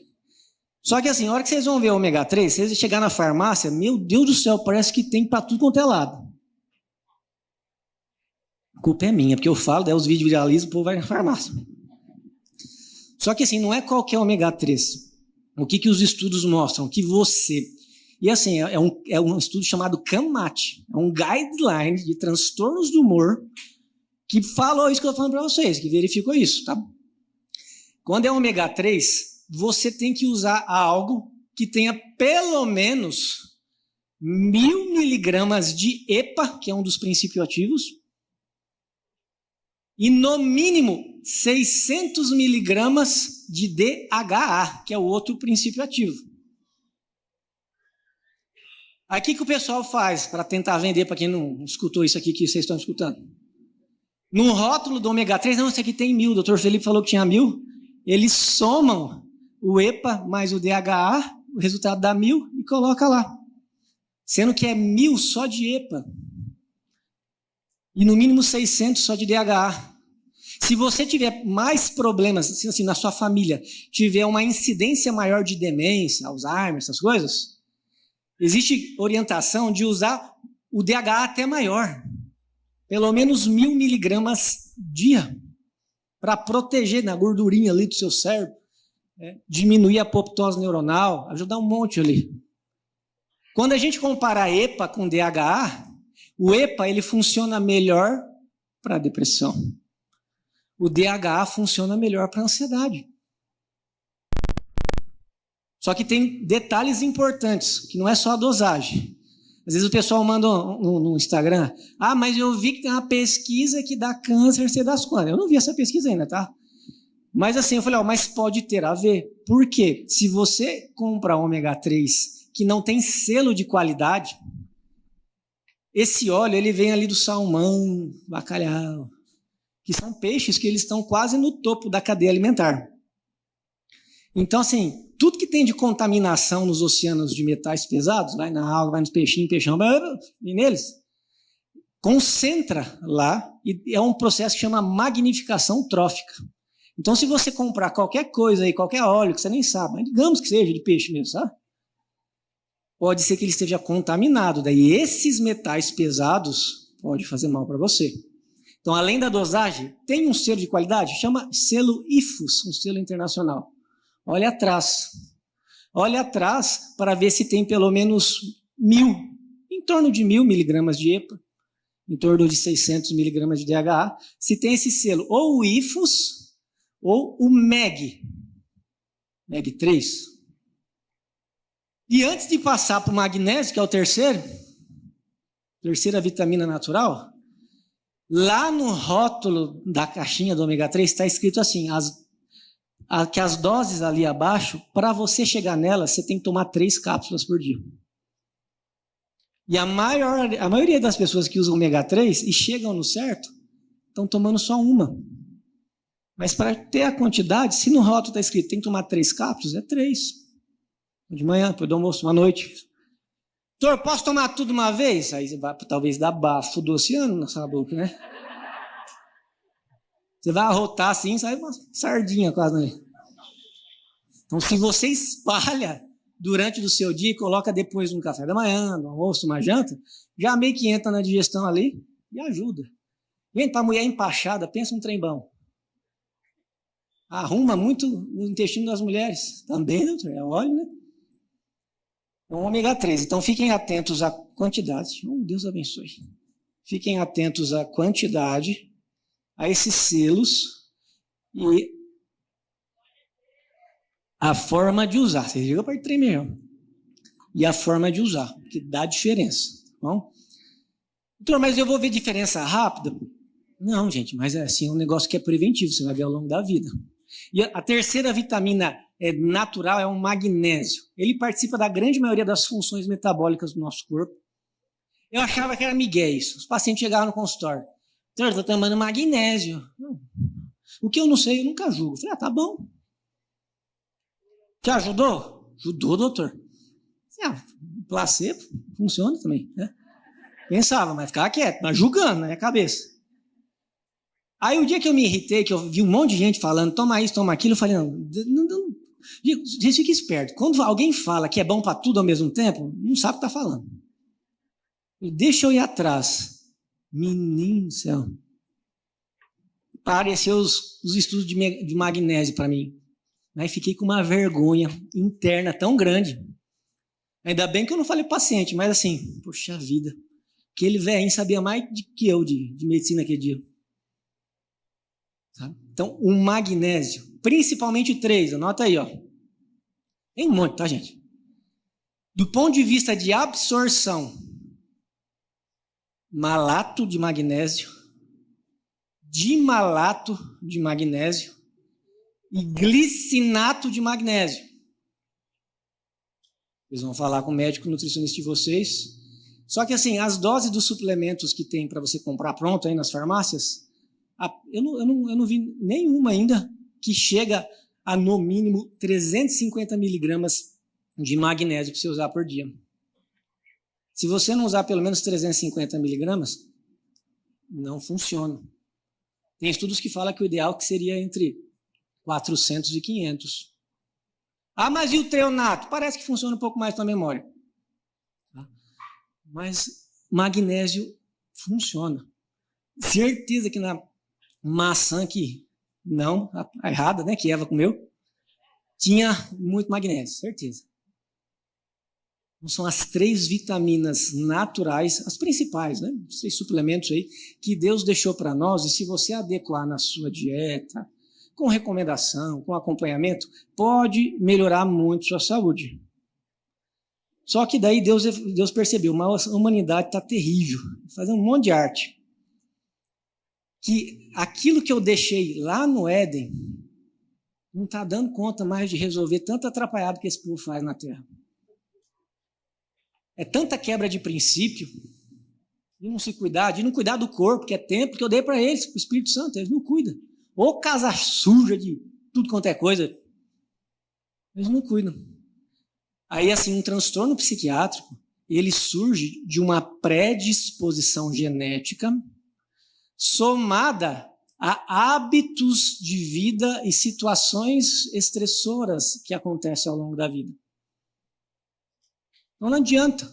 Só que assim, a hora que vocês vão ver o ômega 3, vocês chegar na farmácia, meu Deus do céu, parece que tem para tudo quanto é lado. A culpa é minha, porque eu falo, daí os vídeos viralizam, o povo vai na farmácia. Só que assim, não é qualquer ômega 3. O que os estudos mostram? Que você... E assim, é um estudo chamado CAMAT, é um guideline de transtornos do humor que falou isso que eu estou falando para vocês, que verificou isso, tá? Quando é ômega 3, você tem que usar algo que tenha pelo menos 1.000 miligramas de EPA, que é um dos princípios ativos, e no mínimo 600 miligramas de DHA, que é o outro princípio ativo. Aí o que o pessoal faz para tentar vender, para quem não escutou isso aqui que vocês estão escutando? No rótulo do ômega 3, não, esse aqui tem 1.000, o doutor Felipe falou que tinha 1.000, eles somam o EPA mais o DHA, o resultado dá 1.000 e coloca lá. Sendo que é 1.000 só de EPA. E no mínimo 600 só de DHA. Se você tiver mais problemas, assim, na sua família, tiver uma incidência maior de demência, Alzheimer, essas coisas, existe orientação de usar o DHA até maior. Pelo menos 1.000 miligramas dia. Para proteger na gordurinha ali do seu cérebro, diminuir a apoptose neuronal, ajudar um monte ali. Quando a gente compara a EPA com DHA, o EPA ele funciona melhor para a depressão. O DHA funciona melhor para a ansiedade. Só que tem detalhes importantes, que não é só a dosagem. Às vezes o pessoal manda no Instagram, mas eu vi que tem uma pesquisa que dá câncer, sei das quantas. Eu não vi essa pesquisa ainda, tá? Mas assim, eu falei, mas pode ter a ver. Por quê? Se você compra ômega 3 que não tem selo de qualidade, esse óleo ele vem ali do salmão, bacalhau, que são peixes que eles estão quase no topo da cadeia alimentar. Então, assim, tudo que tem de contaminação nos oceanos de metais pesados, vai na água, vai nos peixinhos, peixão, e neles, concentra lá, e é um processo que chama magnificação trófica. Então, se você comprar qualquer coisa aí, qualquer óleo que você nem sabe, mas digamos que seja de peixe mesmo, sabe? Pode ser que ele esteja contaminado. Daí esses metais pesados podem fazer mal para você. Então, além da dosagem, tem um selo de qualidade, chama selo IFUS, um selo internacional. Olha atrás. Olha atrás para ver se tem pelo menos 1.000, em torno de 1.000 miligramas de EPA, em torno de 600 miligramas de DHA, se tem esse selo, ou o IFUS, ou o MEG 3. E antes de passar para o magnésio, que é o terceira vitamina natural, lá no rótulo da caixinha do ômega 3 está escrito assim, que as doses ali abaixo, para você chegar nela, você tem que tomar 3 cápsulas por dia. E a maioria das pessoas que usam ômega 3 e chegam no certo, estão tomando só uma. Mas para ter a quantidade, se no rótulo está escrito tem que tomar 3 cápsulas, é 3. De manhã, depois do almoço, à noite. Doutor, posso tomar tudo uma vez? Aí você vai, talvez, dar bafo do oceano na sua boca, né? Você vai arrotar assim, sai uma sardinha quase ali. Então, se você espalha durante o seu dia e coloca depois no café da manhã, no almoço, uma janta, já meio que entra na digestão ali e ajuda. Gente, para a mulher empachada, pensa um trem bom. Arruma muito o intestino das mulheres. Também, doutor, é óleo, né? É um ômega 3. Então, fiquem atentos à quantidade. Deus abençoe. Fiquem atentos à quantidade, a esses selos e a forma de usar. Vocês viram a parte 3 mesmo. E a forma de usar, que dá diferença. Tá bom? Doutor, mas eu vou ver diferença rápida? Não, gente, mas é assim, um negócio que é preventivo, você vai ver ao longo da vida. E a terceira vitamina natural é o magnésio. Ele participa da grande maioria das funções metabólicas do nosso corpo. Eu achava que era migué isso. Os pacientes chegavam no consultório. Doutor, estou tomando magnésio. O que eu não sei, eu nunca julgo. Eu falei, tá bom. Te ajudou? Ajudou, doutor. Placebo funciona também, né? Pensava, mas ficava quieto, mas julgando na minha cabeça. Aí o dia que eu me irritei, que eu vi um monte de gente falando, toma isso, toma aquilo, eu falei, não. Gente, fica esperto. Quando alguém fala que é bom para tudo ao mesmo tempo, não sabe o que está falando. Deixa eu ir atrás. Menino do céu. Apareceu os estudos de magnésio para mim. Aí fiquei com uma vergonha interna tão grande. Ainda bem que eu não falei paciente, mas assim, poxa vida. Aquele velhinho sabia mais que eu de medicina aquele dia. Tá? Então, o magnésio, principalmente 3, anota aí, ó. Tem um monte, tá, gente? Do ponto de vista de absorção, malato de magnésio, dimalato de magnésio e glicinato de magnésio. Vocês vão falar com o médico nutricionista de vocês. Só que assim, as doses dos suplementos que tem para você comprar pronto aí nas farmácias, eu não vi nenhuma ainda que chega a no mínimo 350 miligramas de magnésio para você usar por dia. Se você não usar pelo menos 350 miligramas, não funciona. Tem estudos que falam que o ideal que seria entre 400 e 500. Mas e o treonato? Parece que funciona um pouco mais na memória. Mas magnésio funciona. Certeza que na maçã que não, a errada, né, que Eva comeu, tinha muito magnésio, certeza. Então, são as 3 vitaminas naturais, as principais, né, os 3 suplementos aí, que Deus deixou para nós, e se você adequar na sua dieta, com recomendação, com acompanhamento, pode melhorar muito sua saúde. Só que daí Deus percebeu, a humanidade está terrível, fazendo um monte de arte. Que aquilo que eu deixei lá no Éden, Não está dando conta mais de resolver tanta atrapalhada que esse povo faz na terra. É tanta quebra de princípio, de não se cuidar, de não cuidar do corpo, que é tempo que eu dei para eles, para o Espírito Santo, eles não cuidam. Ou casa suja de tudo quanto é coisa, eles não cuidam. Aí, assim, um transtorno psiquiátrico, ele surge de uma predisposição genética somada a hábitos de vida e situações estressoras que acontecem ao longo da vida. Então não adianta.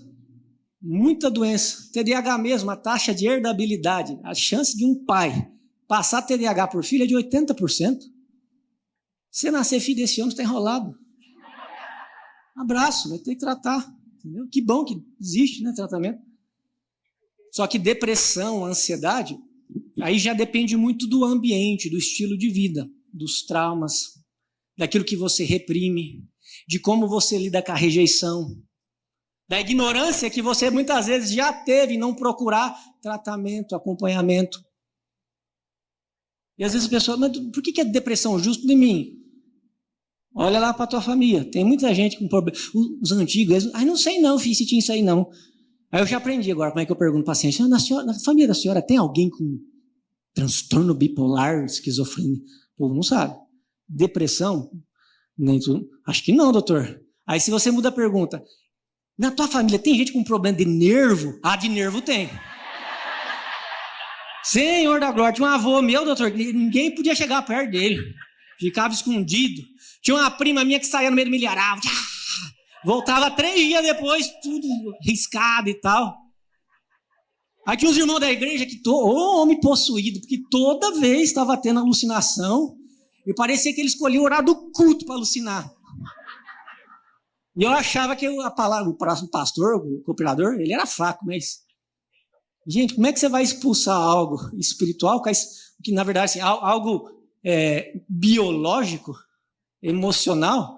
Muita doença. TDAH mesmo, a taxa de herdabilidade, a chance de um pai passar TDAH por filho é de 80%. Se nascer filho desse ano, está enrolado. Abraço, vai ter que tratar. Entendeu? Que bom que existe, né, tratamento. Só que depressão, ansiedade, aí já depende muito do ambiente, do estilo de vida, dos traumas, daquilo que você reprime, de como você lida com a rejeição, da ignorância que você muitas vezes já teve em não procurar tratamento, acompanhamento. E às vezes a pessoa, mas por que é depressão justo em mim? Olha lá para a tua família, tem muita gente com problema. Os antigos, eles, não sei não, filho, se tinha isso aí não. Aí eu já aprendi agora, como é que eu pergunto para o paciente, na família da senhora tem alguém com transtorno bipolar, esquizofrenia? O povo não sabe. Depressão? Nem tudo. Acho que não, doutor. Aí se você muda a pergunta, na tua família tem gente com problema de nervo? Ah, de nervo tem. Senhor da glória, tinha um avô meu, doutor, ninguém podia chegar perto dele. Ficava escondido. Tinha uma prima minha que saía no meio do milharal. Voltava 3 dias depois, tudo riscado e tal. Aí tinha uns irmãos da igreja que, homem possuído, porque toda vez estava tendo alucinação e parecia que ele escolhia o horário do culto para alucinar. E eu achava que o pastor, o cooperador, ele era fraco, mas... Gente, como é que você vai expulsar algo espiritual, que na verdade assim, algo biológico, emocional,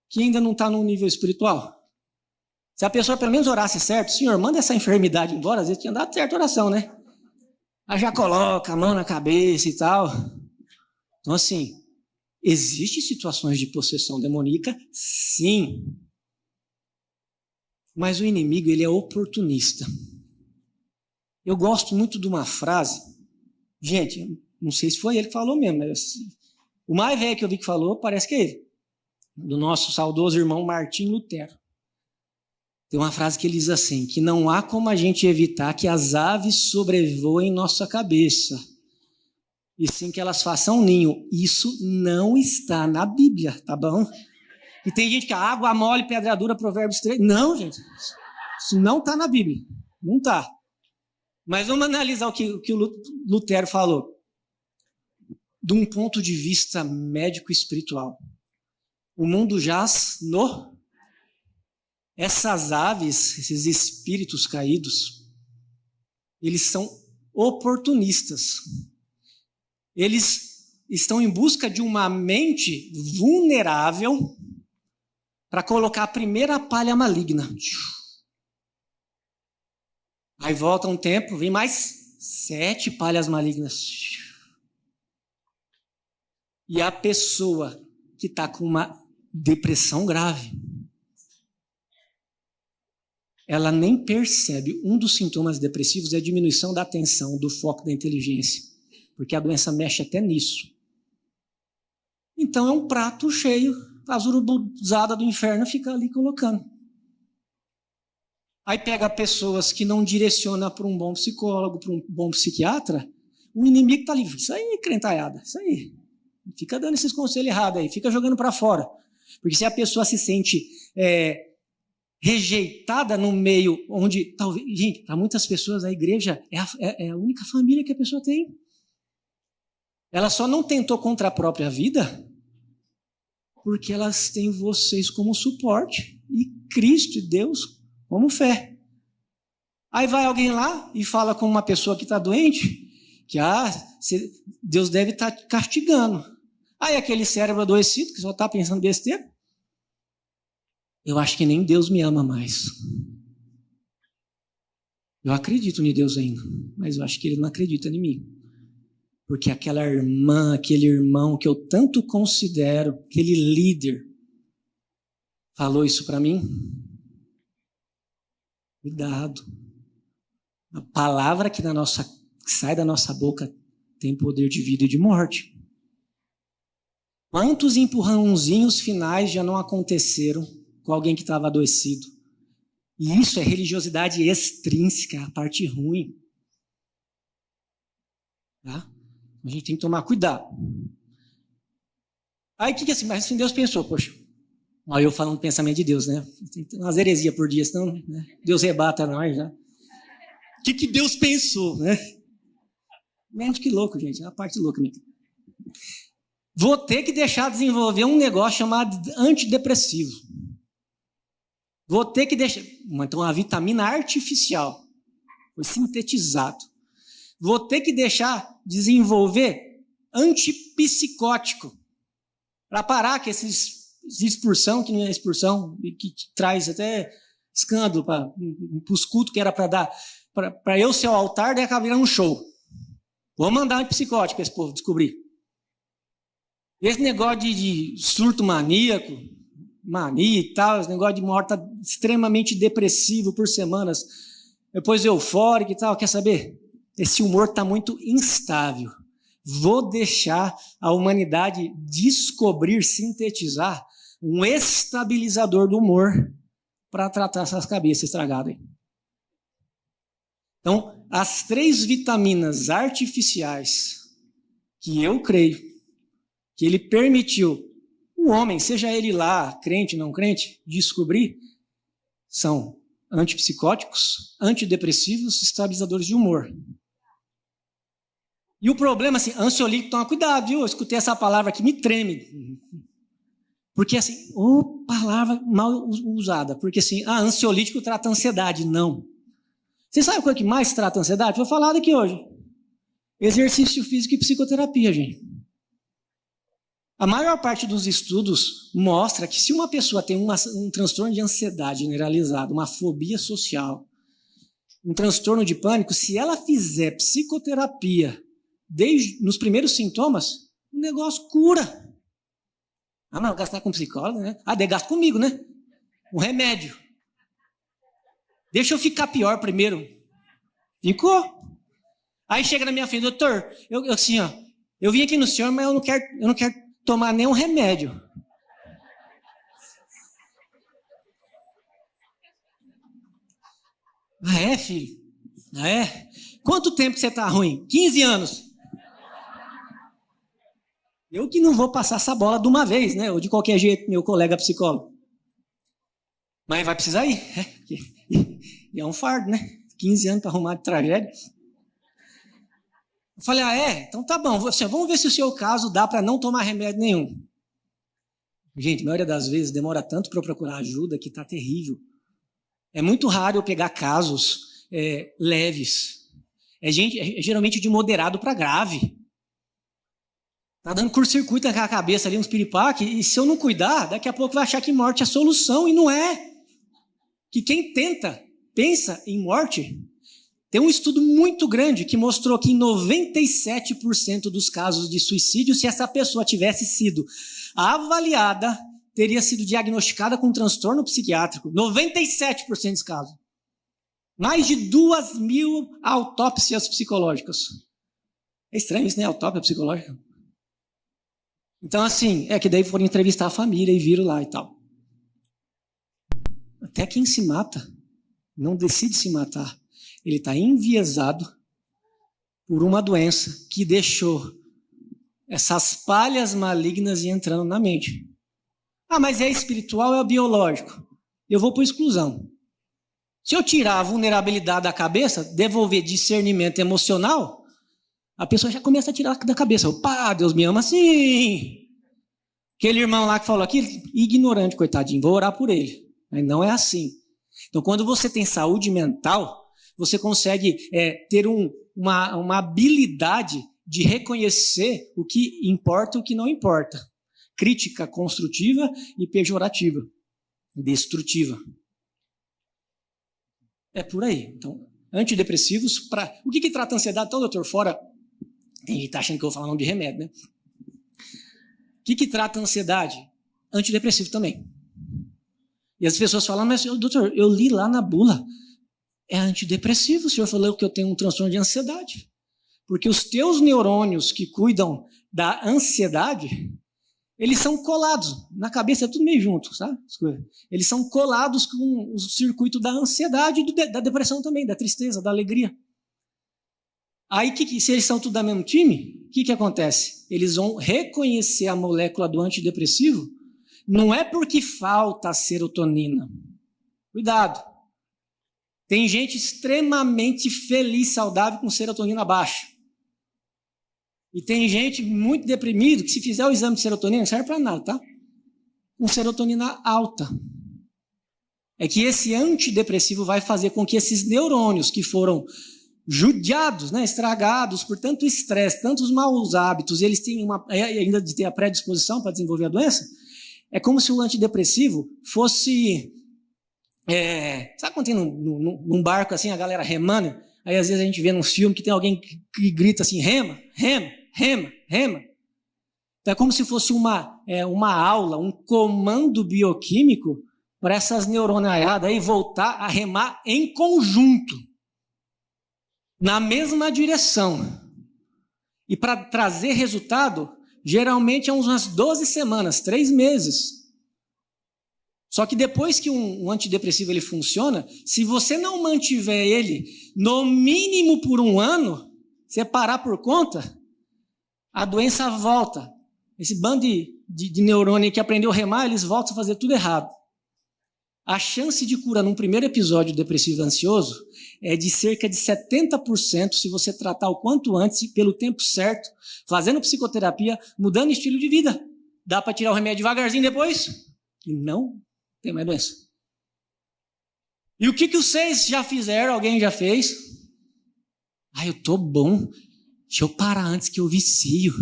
que ainda não está no nível espiritual? Se a pessoa pelo menos orasse certo, Senhor, manda essa enfermidade embora, às vezes tinha dado certa oração, né? Aí já coloca a mão na cabeça e tal. Então assim, existem situações de possessão demoníaca? Sim. Mas o inimigo, ele é oportunista. Eu gosto muito de uma frase, gente, não sei se foi ele que falou mesmo, mas o mais velho que eu vi que falou, parece que é ele, do nosso saudoso irmão Martim Lutero. Tem uma frase que ele diz assim, que não há como a gente evitar que as aves sobrevoem nossa cabeça, e sim que elas façam um ninho. Isso não está na Bíblia, tá bom? E tem gente que água mole, pedra dura, provérbios 3. Não, gente, isso não está na Bíblia, não está. Mas vamos analisar o que o Lutero falou, de um ponto de vista médico-espiritual. O mundo jaz no... Essas aves, esses espíritos caídos, eles são oportunistas. Eles estão em busca de uma mente vulnerável para colocar a primeira palha maligna. Aí volta um tempo, vem mais 7 palhas malignas. E a pessoa que está com uma depressão grave, ela nem percebe. Um dos sintomas depressivos é a diminuição da atenção, do foco, da inteligência. Porque a doença mexe até nisso. Então é um prato cheio, a urubuzada do inferno fica ali colocando. Aí pega pessoas que não direciona para um bom psicólogo, para um bom psiquiatra, o inimigo está ali, isso aí, crentalhada, isso aí. Fica dando esses conselhos errados aí, fica jogando para fora. Porque se a pessoa se sente rejeitada no meio onde, talvez, gente, para muitas pessoas a igreja é a única família que a pessoa tem. Ela só não tentou contra a própria vida porque elas têm vocês como suporte e Cristo e Deus como fé. Aí vai alguém lá e fala com uma pessoa que está doente que Deus deve estar castigando. Aí aquele cérebro adoecido que só está pensando besteira, eu acho que nem Deus me ama mais. Eu acredito em Deus ainda, mas eu acho que Ele não acredita em mim. Porque aquela irmã, aquele irmão que eu tanto considero, aquele líder, falou isso para mim. Cuidado. A palavra que sai da nossa boca tem poder de vida e de morte. Quantos empurrãozinhos finais já não aconteceram com alguém que estava adoecido? E isso é religiosidade extrínseca, a parte ruim. Tá? A gente tem que tomar cuidado. Aí o que assim, mas assim Deus pensou, poxa, olha eu falando do pensamento de Deus, né? Tem umas heresias por dia, senão né? Deus rebata nós já. O que Deus pensou, né? Menos que louco, gente, é a parte louca mesmo. Vou ter que deixar desenvolver um negócio chamado antidepressivo. Vou ter que deixar, então uma vitamina artificial, foi sintetizado. Vou ter que deixar desenvolver antipsicótico para parar com esses expulsão, que não é expulsão, e que traz até escândalo para os cultos que era para dar, para eu ser o altar, daí acaba virando um show. Vou mandar um psicótico para esse povo descobrir. Esse negócio de surto maníaco, mania e tal, esse negócio de morte extremamente depressivo por semanas, depois eufórico e tal, quer saber? Esse humor está muito instável. Vou deixar a humanidade descobrir, sintetizar um estabilizador do humor para tratar essas cabeças estragadas. Então, as 3 vitaminas artificiais que eu creio que ele permitiu o homem, seja ele lá, crente, não crente, descobrir, são antipsicóticos, antidepressivos, estabilizadores de humor. E o problema, assim, ansiolítico, toma cuidado, viu? Eu escutei essa palavra que me treme. Porque, assim, palavra mal usada. Porque, assim, ansiolítico trata ansiedade. Não. Você sabe qual é que mais trata ansiedade? Vou falar daqui hoje. Exercício físico e psicoterapia, gente. A maior parte dos estudos mostra que se uma pessoa tem um transtorno de ansiedade generalizado, uma fobia social, um transtorno de pânico, se ela fizer psicoterapia nos primeiros sintomas, o negócio cura. Mas gastar com psicólogo, né? Daí gasta comigo, né? Um remédio. Deixa eu ficar pior primeiro. Ficou? Aí chega na minha frente, doutor, eu assim, ó, eu vim aqui no senhor, mas eu não quero tomar nenhum remédio. É, filho? É? Quanto tempo você tá ruim? 15 anos. Eu que não vou passar essa bola de uma vez, né? Ou de qualquer jeito, meu colega psicólogo. Mas vai precisar ir. E é um fardo, né? 15 anos para arrumar de tragédia. Eu falei, então tá bom. Vamos ver se o seu caso dá para não tomar remédio nenhum. Gente, a maioria das vezes demora tanto para eu procurar ajuda que tá terrível. É muito raro eu pegar casos leves. É geralmente de moderado para grave. Tá dando curto-circuito naquela cabeça ali, uns piripaque, e se eu não cuidar, daqui a pouco vai achar que morte é a solução, e não é. Que quem pensa em morte, tem um estudo muito grande que mostrou que em 97% dos casos de suicídio, se essa pessoa tivesse sido avaliada, teria sido diagnosticada com transtorno psiquiátrico. 97% dos casos. Mais de 2.000 autópsias psicológicas. É estranho isso, né? Autópsia psicológica. Então, assim, que daí foram entrevistar a família e viram lá e tal. Até quem se mata, não decide se matar. Ele está enviesado por uma doença que deixou essas palhas malignas entrando na mente. Mas é espiritual, é biológico. Eu vou por exclusão. Se eu tirar a vulnerabilidade da cabeça, devolver discernimento emocional, a pessoa já começa a tirar da cabeça. Opa, Deus me ama assim. Aquele irmão lá que falou aquilo, ignorante, coitadinho, vou orar por ele. Mas não é assim. Então, quando você tem saúde mental, você consegue ter uma habilidade de reconhecer o que importa e o que não importa. Crítica construtiva e pejorativa, destrutiva. É por aí. Então, antidepressivos, o que trata a ansiedade? Então, doutor, fora Tem gente que tá achando que eu vou falar nome de remédio, né? O que trata a ansiedade? Antidepressivo também. E as pessoas falam, mas doutor, eu li lá na bula, é antidepressivo, o senhor falou que eu tenho um transtorno de ansiedade. Porque os teus neurônios que cuidam da ansiedade, eles são colados, na cabeça é tudo meio junto, sabe? Eles são colados com o circuito da ansiedade e da depressão também, da tristeza, da alegria. Aí, se eles são tudo da mesmo time, o que acontece? Eles vão reconhecer a molécula do antidepressivo, não é porque falta a serotonina. Cuidado. Tem gente extremamente feliz, saudável, com serotonina baixa. E tem gente muito deprimido que se fizer o exame de serotonina não serve para nada, tá? Com serotonina alta. É que esse antidepressivo vai fazer com que esses neurônios que foram judiados, né, estragados por tanto estresse, tantos maus hábitos, e eles têm ainda de ter a predisposição para desenvolver a doença, é como se o antidepressivo fosse... sabe quando tem num barco assim, a galera remando? Aí às vezes a gente vê num filme que tem alguém que grita assim, rema, rema, rema, rema. Então é como se fosse uma aula, um comando bioquímico para essas neuronaiadas aí voltar a remar em conjunto, na mesma direção. E para trazer resultado, geralmente é umas 12 semanas, 3 meses. Só que depois que um antidepressivo ele funciona, se você não mantiver ele no mínimo por 1 ano, você parar por conta, a doença volta. Esse bando de neurônio que aprendeu a remar, eles voltam a fazer tudo errado. A chance de cura num primeiro episódio depressivo ansioso é de cerca de 70% se você tratar o quanto antes, pelo tempo certo, fazendo psicoterapia, mudando estilo de vida. Dá para tirar o remédio devagarzinho depois e não tem mais doença. E o que vocês já fizeram? Alguém já fez? Eu tô bom. Deixa eu parar antes que eu vicio.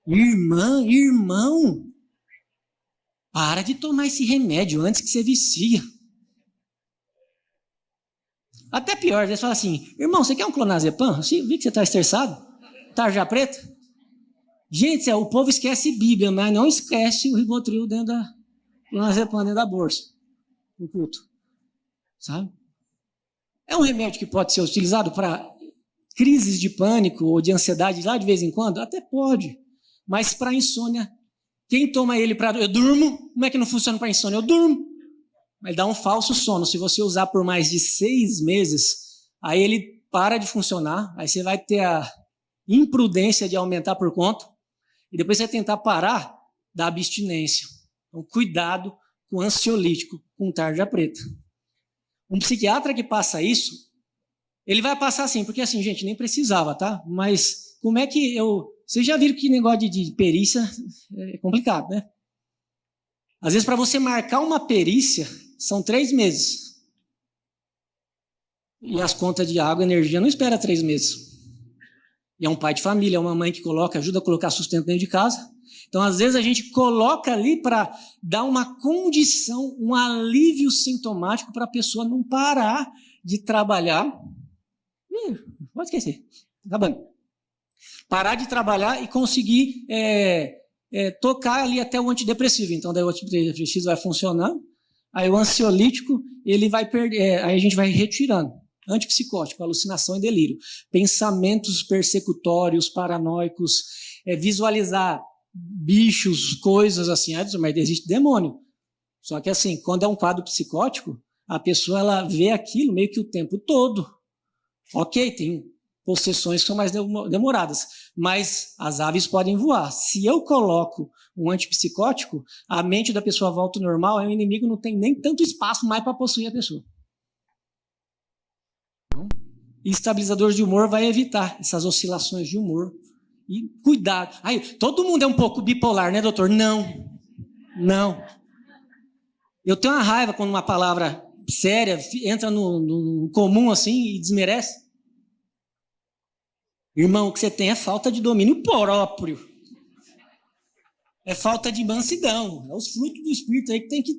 Irmão, para de tomar esse remédio antes que você vicia. Até pior, eles falam assim, irmão, você quer um clonazepam? Eu vi que você está estressado. Tarja preta? Gente, o povo esquece Bíblia, mas não esquece o Rivotril dentro da clonazepam dentro da bolsa. No culto. Sabe? É um remédio que pode ser utilizado para crises de pânico ou de ansiedade lá de vez em quando? Até pode. Mas para insônia, quem toma ele para... Eu durmo. Como é que não funciona para insônia? Eu durmo. Mas dá um falso sono. Se você usar por mais de 6 meses, aí ele para de funcionar. Aí você vai ter a imprudência de aumentar por conta. E depois você vai tentar parar da abstinência. Então, cuidado com o ansiolítico com tarja preta. Um psiquiatra que passa isso, ele vai passar assim, porque assim, gente, nem precisava, tá? Mas como é que Vocês já viram que negócio de perícia é complicado, né? Às vezes, para você marcar uma perícia, são 3 meses. E as contas de água e energia não esperam 3 meses. E é um pai de família, é uma mãe que ajuda a colocar sustento dentro de casa. Então, às vezes, a gente coloca ali para dar uma condição, um alívio sintomático para a pessoa não parar de trabalhar. Pode esquecer, acabando. Parar de trabalhar e conseguir tocar ali até o antidepressivo. Então, daí o antidepressivo vai funcionando, aí o ansiolítico, ele vai perder, aí a gente vai retirando. Antipsicótico, alucinação e delírio. Pensamentos persecutórios, paranoicos, visualizar bichos, coisas assim. Mas existe demônio. Só que assim, quando é um quadro psicótico, a pessoa ela vê aquilo meio que o tempo todo. Ok, tem possessões que são mais demoradas, mas as aves podem voar. Se eu coloco um antipsicótico, a mente da pessoa volta ao normal, aí o inimigo não tem nem tanto espaço mais para possuir a pessoa. E estabilizadores de humor vai evitar essas oscilações de humor. E cuidado. Todo mundo é um pouco bipolar, né, doutor? Não. Eu tenho uma raiva quando uma palavra séria entra no comum assim e desmerece. Irmão, o que você tem é falta de domínio próprio. É falta de mansidão. É os frutos do Espírito aí que tem que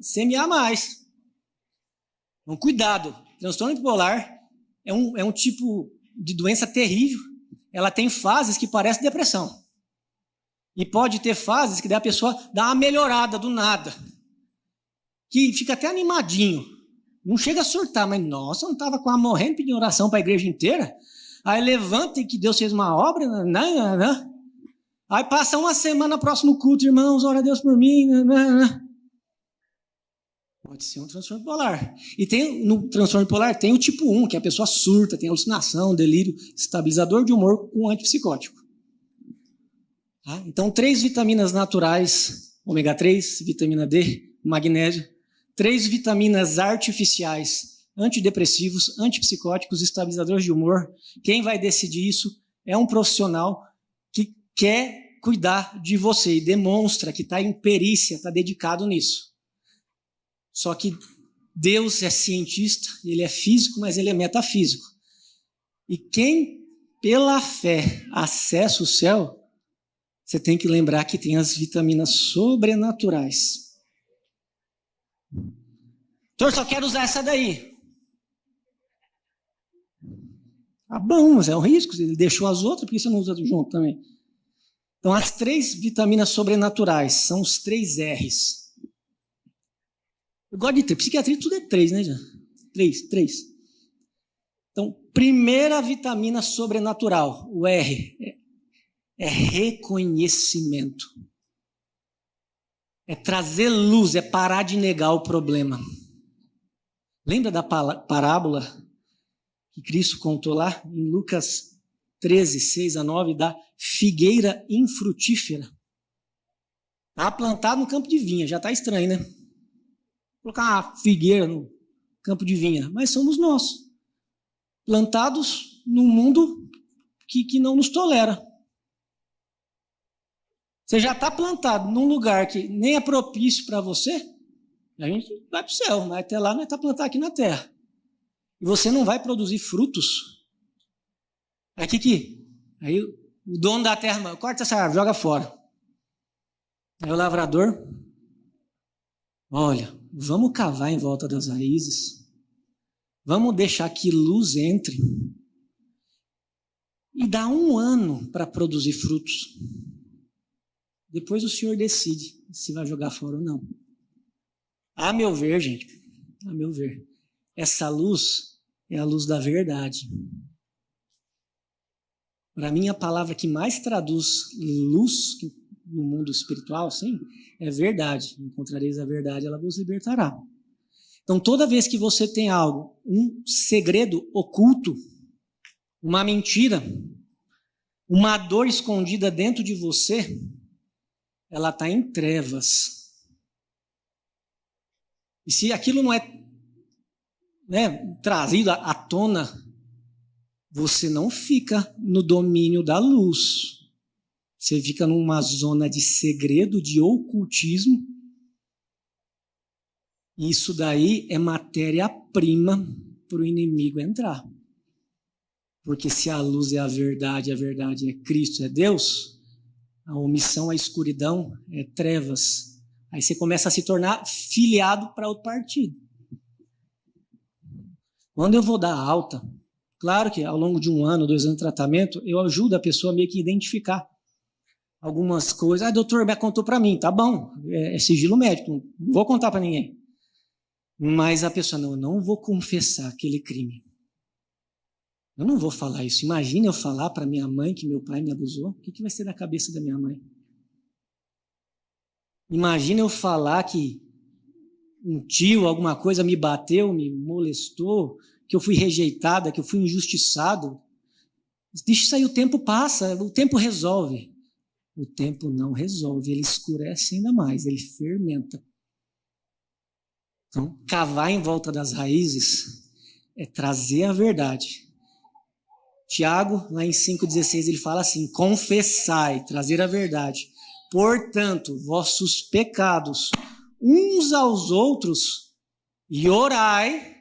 semear mais. Então, cuidado. Transtorno bipolar é um tipo de doença terrível. Ela tem fases que parecem depressão. E pode ter fases que daí a pessoa dá uma melhorada do nada. Que fica até animadinho. Não chega a surtar, mas nossa, não estava morrendo pedindo oração para a igreja inteira? Aí levanta e que Deus fez uma obra. Não. Aí passa uma semana, próximo culto, irmãos, ora a Deus por mim. Não. Pode ser um transtorno bipolar. E no transtorno bipolar tem o tipo 1, que a pessoa surta, tem alucinação, delírio, estabilizador de humor com antipsicótico. Tá? Então, 3 vitaminas naturais, ômega 3, vitamina D, magnésio, 3 vitaminas artificiais, antidepressivos, antipsicóticos, estabilizadores de humor. Quem vai decidir isso é um profissional que quer cuidar de você e demonstra que está em perícia, está dedicado nisso. Só que Deus é cientista, ele é físico, mas ele é metafísico. E quem, pela fé, acessa o céu, você tem que lembrar que tem as vitaminas sobrenaturais. Então, eu só quero usar essa daí. Ah, bom, mas é um risco, ele deixou as outras, por que você não usa junto também? Então, as 3 vitaminas sobrenaturais são os 3 R's. Eu gosto de 3. Psiquiatria tudo é 3, né, já? 3. Então, primeira vitamina sobrenatural, o R, é reconhecimento. É trazer luz, é parar de negar o problema. Lembra da parábola que Cristo contou lá em Lucas 13, 6-9, da figueira infrutífera? Está plantado no campo de vinha, já está estranho, né? Colocar uma figueira no campo de vinha, mas somos nós, plantados num mundo que não nos tolera. Você já está plantado num lugar que nem é propício para você, a gente vai para o céu, mas até lá nós está plantado aqui na terra. E você não vai produzir frutos. Aí o dono da terra, corta essa árvore, joga fora. Aí o lavrador, olha, vamos cavar em volta das raízes, vamos deixar que luz entre e dá 1 ano para produzir frutos. Depois o senhor decide se vai jogar fora ou não. A meu ver, gente, essa luz é a luz da verdade. Para mim, a palavra que mais traduz luz no mundo espiritual, sim, é verdade. Encontrareis a verdade, ela vos libertará. Então, toda vez que você tem algo, um segredo oculto, uma mentira, uma dor escondida dentro de você, ela está em trevas. E se aquilo não é, trazido à tona, você não fica no domínio da luz. Você fica numa zona de segredo, de ocultismo. Isso daí é matéria-prima para o inimigo entrar. Porque se a luz é a verdade é Cristo, é Deus, a omissão, a escuridão é trevas. Aí você começa a se tornar filiado para outro partido. Quando eu vou dar alta, claro que ao longo de 1 ano, 2 anos de tratamento, eu ajudo a pessoa meio que a identificar algumas coisas. Ah, doutor, me contou para mim, tá bom, é sigilo médico, não vou contar para ninguém. Mas a pessoa, não, eu não vou confessar aquele crime. Eu não vou falar isso. Imagina eu falar para minha mãe que meu pai me abusou. O que vai ser da cabeça da minha mãe? Imagina eu falar que um tio, alguma coisa me bateu, me molestou, que eu fui rejeitada, que eu fui injustiçado. Deixa isso aí, o tempo passa, o tempo resolve. O tempo não resolve, ele escurece ainda mais, ele fermenta. Então, cavar em volta das raízes é trazer a verdade. Tiago, lá em 5,16, ele fala assim, confessai, trazer a verdade. Portanto, vossos pecados, uns aos outros, e orai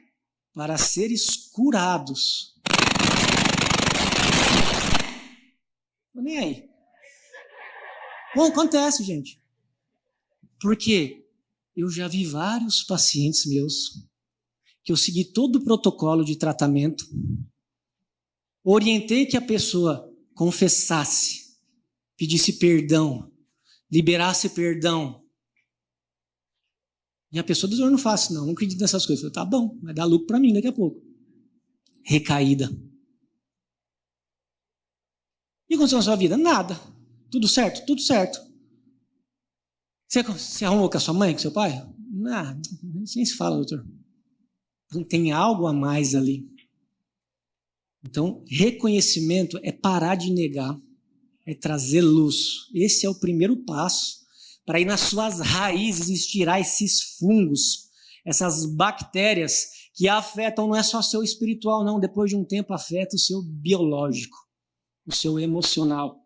para seres curados. Não nem aí. Bom, acontece, gente. Porque eu já vi vários pacientes meus que eu segui todo o protocolo de tratamento Orientei que a pessoa confessasse, pedisse perdão, liberasse perdão. E a pessoa diz, eu não faço, não acredito nessas coisas. Eu falei, tá bom, vai dar lucro para mim daqui a pouco. Recaída. E aconteceu na sua vida? Nada. Tudo certo? Tudo certo. Você arrumou com a sua mãe, com seu pai? Não, nem se fala, doutor. Então, tem algo a mais ali. Então, reconhecimento é parar de negar, é trazer luz. Esse é o primeiro passo para ir nas suas raízes e tirar esses fungos, essas bactérias que afetam não é só seu espiritual, não. Depois de um tempo afeta o seu biológico, o seu emocional.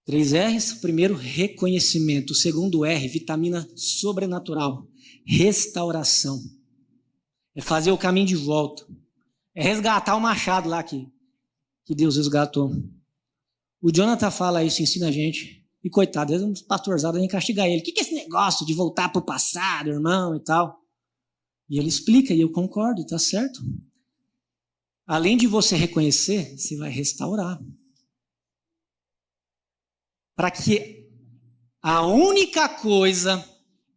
3 R's. Primeiro, reconhecimento. O segundo R, vitamina sobrenatural. Restauração. É fazer o caminho de volta. É resgatar o machado lá que Deus resgatou. O Jonathan fala isso, ensina a gente. E coitado, uns pastorzados vêm castigar ele. O que é esse negócio de voltar para o passado, irmão, e tal? E ele explica, e eu concordo, está certo. Além de você reconhecer, você vai restaurar. Para que a única coisa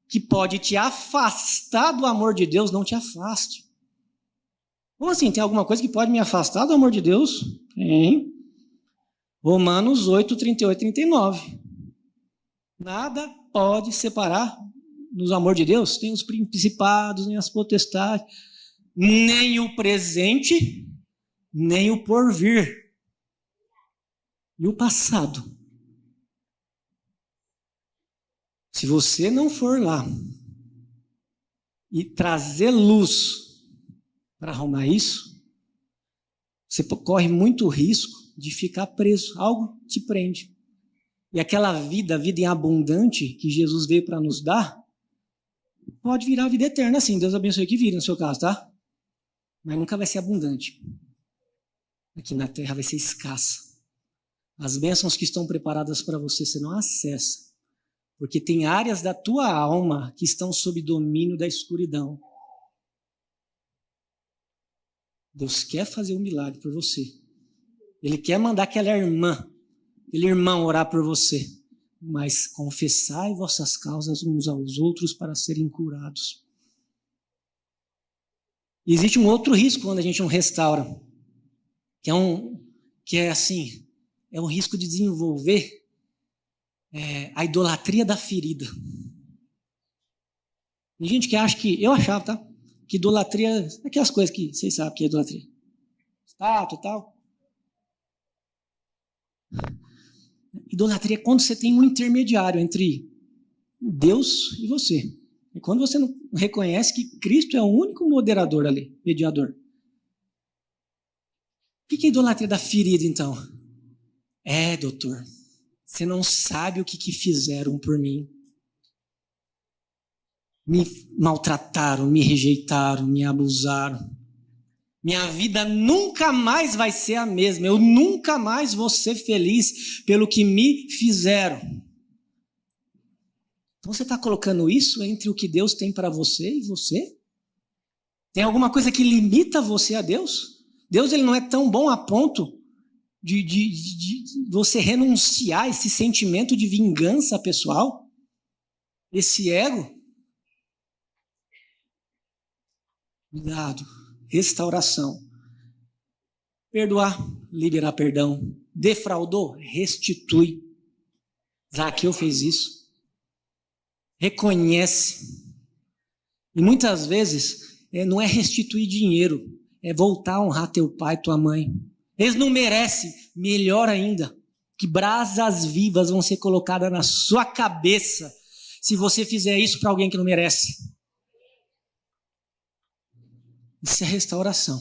que pode te afastar do amor de Deus não te afaste. Como assim? Tem alguma coisa que pode me afastar do amor de Deus? Tem. Romanos 8, 38 e 39. Nada pode separar do amor de Deus. Tem os principados, nem as potestades, nem o presente, nem o porvir. E o passado. Se você não for lá e trazer luz para arrumar isso, você corre muito risco de ficar preso. Algo te prende. E aquela vida em abundante que Jesus veio para nos dar, pode virar vida eterna, sim. Deus abençoe que vire no seu caso, tá? Mas nunca vai ser abundante. Aqui na terra vai ser escassa. As bênçãos que estão preparadas para você não acessa. Porque tem áreas da tua alma que estão sob domínio da escuridão. Deus quer fazer um milagre por você. Ele quer mandar aquele irmão orar por você. Mas confessai vossas causas uns aos outros para serem curados. E existe um outro risco quando a gente não restaura. Que é um risco de desenvolver a idolatria da ferida. Tem gente que acha eu achava, tá? Que idolatria, aquelas coisas que vocês sabem que é idolatria. Estátua e tal. Idolatria é quando você tem um intermediário entre Deus e você. É quando você não reconhece que Cristo é o único moderador ali, mediador. O que é idolatria da ferida, então? Doutor, você não sabe o que fizeram por mim. Me maltrataram, me rejeitaram, me abusaram. Minha vida nunca mais vai ser a mesma. Eu nunca mais vou ser feliz pelo que me fizeram. Então você está colocando isso entre o que Deus tem para você e você? Tem alguma coisa que limita você a Deus? Deus ele não é tão bom a ponto de você renunciar a esse sentimento de vingança pessoal? Esse ego? Cuidado. Restauração. Perdoar, liberar perdão. Defraudou, restitui. Zaqueu fez isso. Reconhece. E muitas vezes não é restituir dinheiro, é voltar a honrar teu pai, tua mãe. Eles não merecem, melhor ainda, que brasas vivas vão ser colocadas na sua cabeça se você fizer isso para alguém que não merece. Isso é restauração.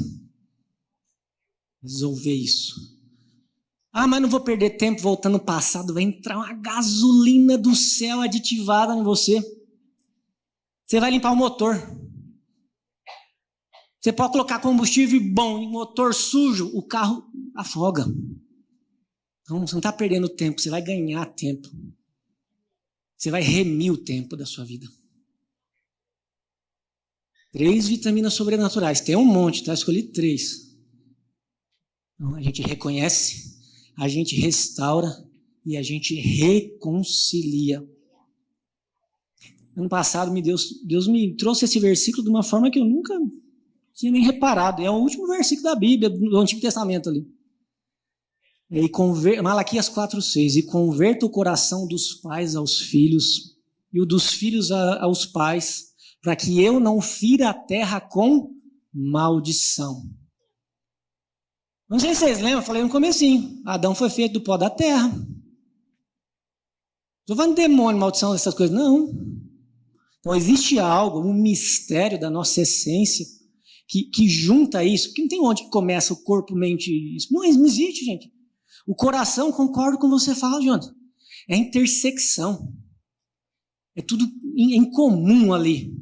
Resolver isso. Mas não vou perder tempo voltando no passado. Vai entrar uma gasolina do céu aditivada em você. Você vai limpar o motor. Você pode colocar combustível bom em motor sujo, o carro afoga. Então você não está perdendo tempo, você vai ganhar tempo. Você vai remir o tempo da sua vida. 3 vitaminas sobrenaturais. Tem um monte, tá? Eu escolhi 3. Então, a gente reconhece, a gente restaura e a gente reconcilia. Ano passado, Deus me trouxe esse versículo de uma forma que eu nunca tinha nem reparado. É o último versículo da Bíblia, do Antigo Testamento ali. Malaquias 4,6. E converta o coração dos pais aos filhos e o dos filhos aos pais, para que eu não fira a terra com maldição. Não sei se vocês lembram, eu falei no comecinho. Adão foi feito do pó da terra. Não estou falando de demônio, maldição, essas coisas, não. Então existe algo, um mistério da nossa essência que junta isso, porque não tem onde que começa o corpo, mente, isso. Não existe, gente. O coração, concordo com você fala, Jonathan, é a intersecção. É tudo em comum ali.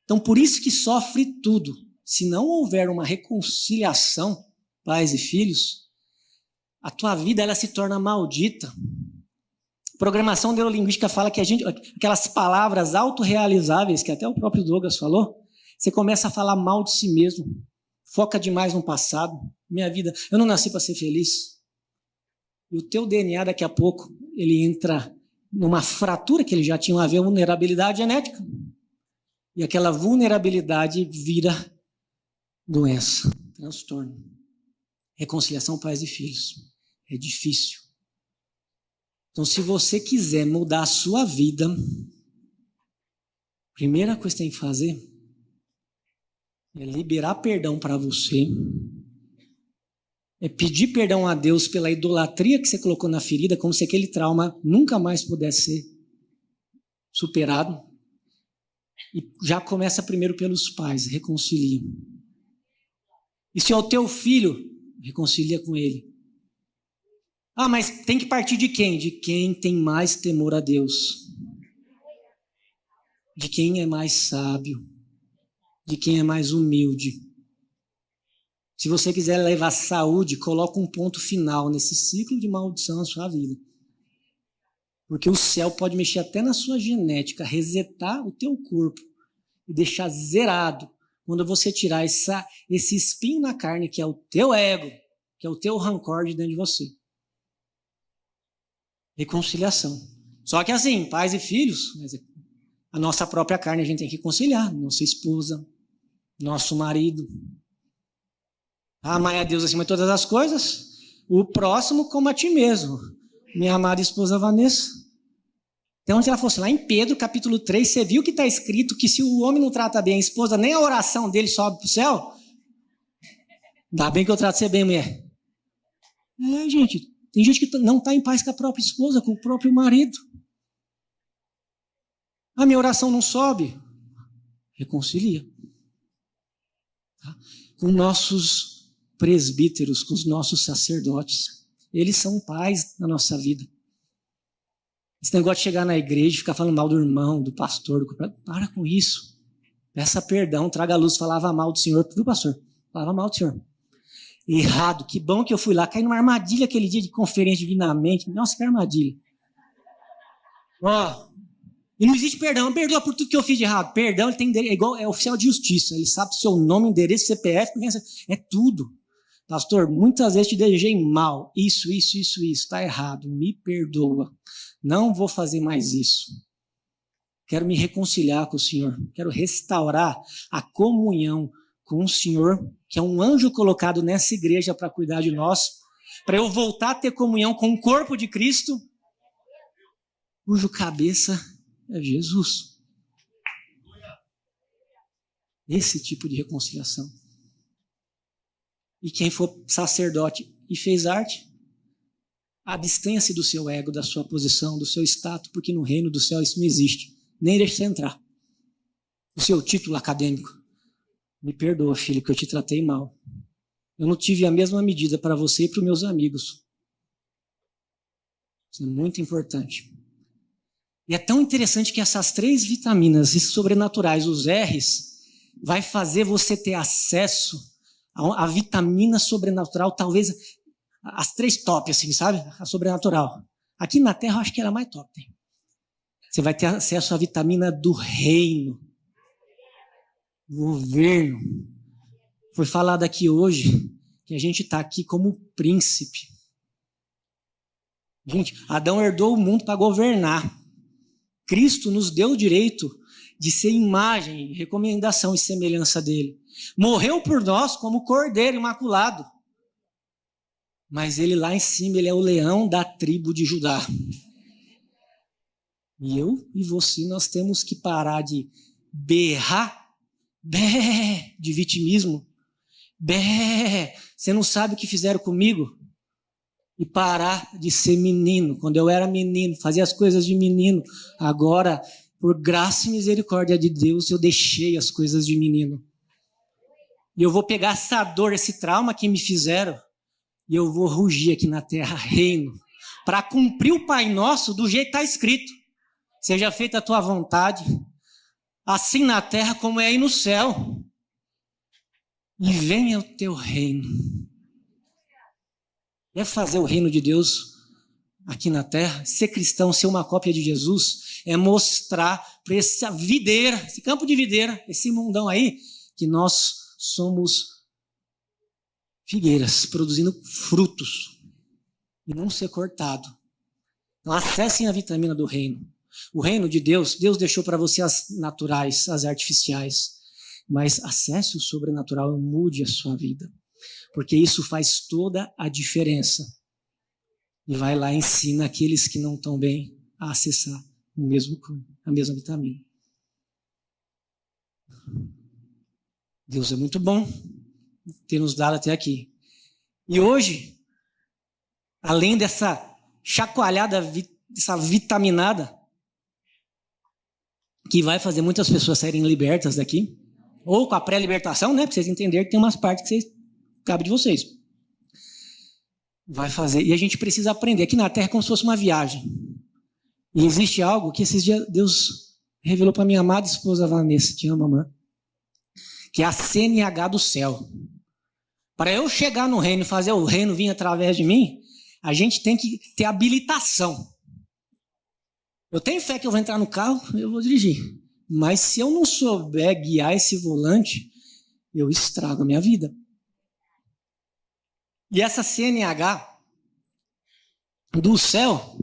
Então por isso que sofre tudo. Se não houver uma reconciliação, pais e filhos, a tua vida ela se torna maldita. Programação neurolinguística fala que aquelas palavras autorrealizáveis, que até o próprio Douglas falou, você começa a falar mal de si mesmo, foca demais no passado. Minha vida, eu não nasci para ser feliz. E o teu DNA daqui a pouco, ele entra numa fratura que ele já tinha a ver, vulnerabilidade genética. E aquela vulnerabilidade vira doença, transtorno. Reconciliação pais e filhos. É difícil. Então, se você quiser mudar a sua vida, a primeira coisa que tem que fazer é liberar perdão para você, é pedir perdão a Deus pela idolatria que você colocou na ferida, como se aquele trauma nunca mais pudesse ser superado. E já começa primeiro pelos pais, reconcilia. E se é o teu filho, reconcilia com ele. Ah, mas tem que partir de quem? De quem tem mais temor a Deus. De quem é mais sábio. De quem é mais humilde. Se você quiser levar saúde, coloca um ponto final nesse ciclo de maldição na sua vida. Porque o céu pode mexer até na sua genética, resetar o teu corpo e deixar zerado quando você tirar esse espinho na carne, que é o teu ego, que é o teu rancor de dentro de você. Reconciliação. Só que assim, pais e filhos, a nossa própria carne a gente tem que conciliar. Nossa esposa, nosso marido. Amar a Deus acima de todas as coisas, o próximo como a ti mesmo. Minha amada esposa Vanessa. Então, onde ela fosse lá em Pedro, capítulo 3, você viu que está escrito que se o homem não trata bem a esposa, nem a oração dele sobe para o céu? Ainda bem que eu trato você bem, mulher. Gente, tem gente que não está em paz com a própria esposa, com o próprio marido. A minha oração não sobe. Reconcilia. Tá? Com nossos presbíteros, com os nossos sacerdotes. Eles são pais na nossa vida. Esse negócio de chegar na igreja e ficar falando mal do irmão, do pastor, para com isso. Peça perdão, traga a luz, falava mal do Senhor, viu, pastor? Falava mal do Senhor. Errado, que bom que eu fui lá, caí numa armadilha aquele dia de conferência divinamente. Nossa, que armadilha. E não existe perdão, perdoa por tudo que eu fiz de errado. Perdão, ele tem é oficial de justiça, ele sabe seu nome, endereço, CPF, é tudo. Pastor, muitas vezes te desejei mal, isso, está errado, me perdoa. Não vou fazer mais isso. Quero me reconciliar com o Senhor, quero restaurar a comunhão com o Senhor, que é um anjo colocado nessa igreja para cuidar de nós, para eu voltar a ter comunhão com o corpo de Cristo, cujo cabeça é Jesus. Esse tipo de reconciliação. E quem for sacerdote e fez arte, abstenha-se do seu ego, da sua posição, do seu status, porque no reino do céu isso não existe. Nem deixe você entrar. O seu título acadêmico. Me perdoa, filho, que eu te tratei mal. Eu não tive a mesma medida para você e para os meus amigos. Isso é muito importante. E é tão interessante que essas 3 vitaminas sobrenaturais, os R's, vai fazer você ter acesso a vitamina sobrenatural, talvez as 3 top, assim, sabe? A sobrenatural. Aqui na Terra eu acho que ela é mais top. Hein? Você vai ter acesso à vitamina do reino. Governo. Foi falado aqui hoje que a gente está aqui como príncipe. Gente, Adão herdou o mundo para governar. Cristo nos deu o direito de ser imagem, recomendação e semelhança dele. Morreu por nós como cordeiro imaculado. Mas ele lá em cima, ele é o leão da tribo de Judá. E eu e você, nós temos que parar de berrar, de vitimismo. Você não sabe o que fizeram comigo? E parar de ser menino. Quando eu era menino, fazia as coisas de menino. Agora, por graça e misericórdia de Deus, eu deixei as coisas de menino. E eu vou pegar essa dor, esse trauma que me fizeram, e eu vou rugir aqui na terra, reino, para cumprir o Pai Nosso do jeito que está escrito. Seja feita a tua vontade, assim na terra como é aí no céu. E venha o teu reino. É fazer o reino de Deus aqui na terra, ser cristão, ser uma cópia de Jesus, é mostrar para essa videira, esse campo de videira, esse mundão aí, que nós somos figueiras, produzindo frutos, e não ser cortado. Então acessem a vitamina do reino. O reino de Deus, Deus deixou para você as naturais, as artificiais, mas acesse o sobrenatural e mude a sua vida, porque isso faz toda a diferença. E vai lá e ensina aqueles que não estão bem a acessar a mesma vitamina. Deus é muito bom ter nos dado até aqui. E hoje, além dessa chacoalhada, dessa vitaminada, que vai fazer muitas pessoas saírem libertas daqui, ou com a pré-libertação, né? Para vocês entenderem que tem umas partes que cabe de vocês. Vai fazer. E a gente precisa aprender. Aqui na Terra é como se fosse uma viagem. E existe algo que esses dias Deus revelou para minha amada esposa Vanessa, te amo, amor, que é a CNH do céu. Para eu chegar no reino e fazer o reino vir através de mim, a gente tem que ter habilitação. Eu tenho fé que eu vou entrar no carro, eu vou dirigir. Mas se eu não souber guiar esse volante, eu estrago a minha vida. E essa CNH do céu,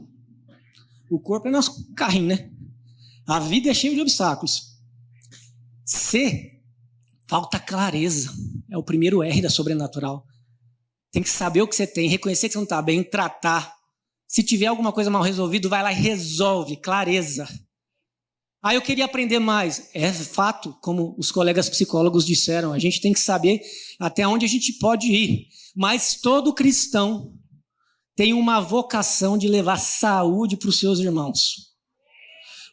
o corpo é nosso carrinho, né? A vida é cheia de obstáculos. C, falta clareza. É o primeiro R da sobrenatural. Tem que saber o que você tem, reconhecer que você não está bem, tratar. Se tiver alguma coisa mal resolvida, vai lá e resolve, clareza. Ah, eu queria aprender mais. É fato, como os colegas psicólogos disseram, a gente tem que saber até onde a gente pode ir. Mas todo cristão tem uma vocação de levar saúde para os seus irmãos.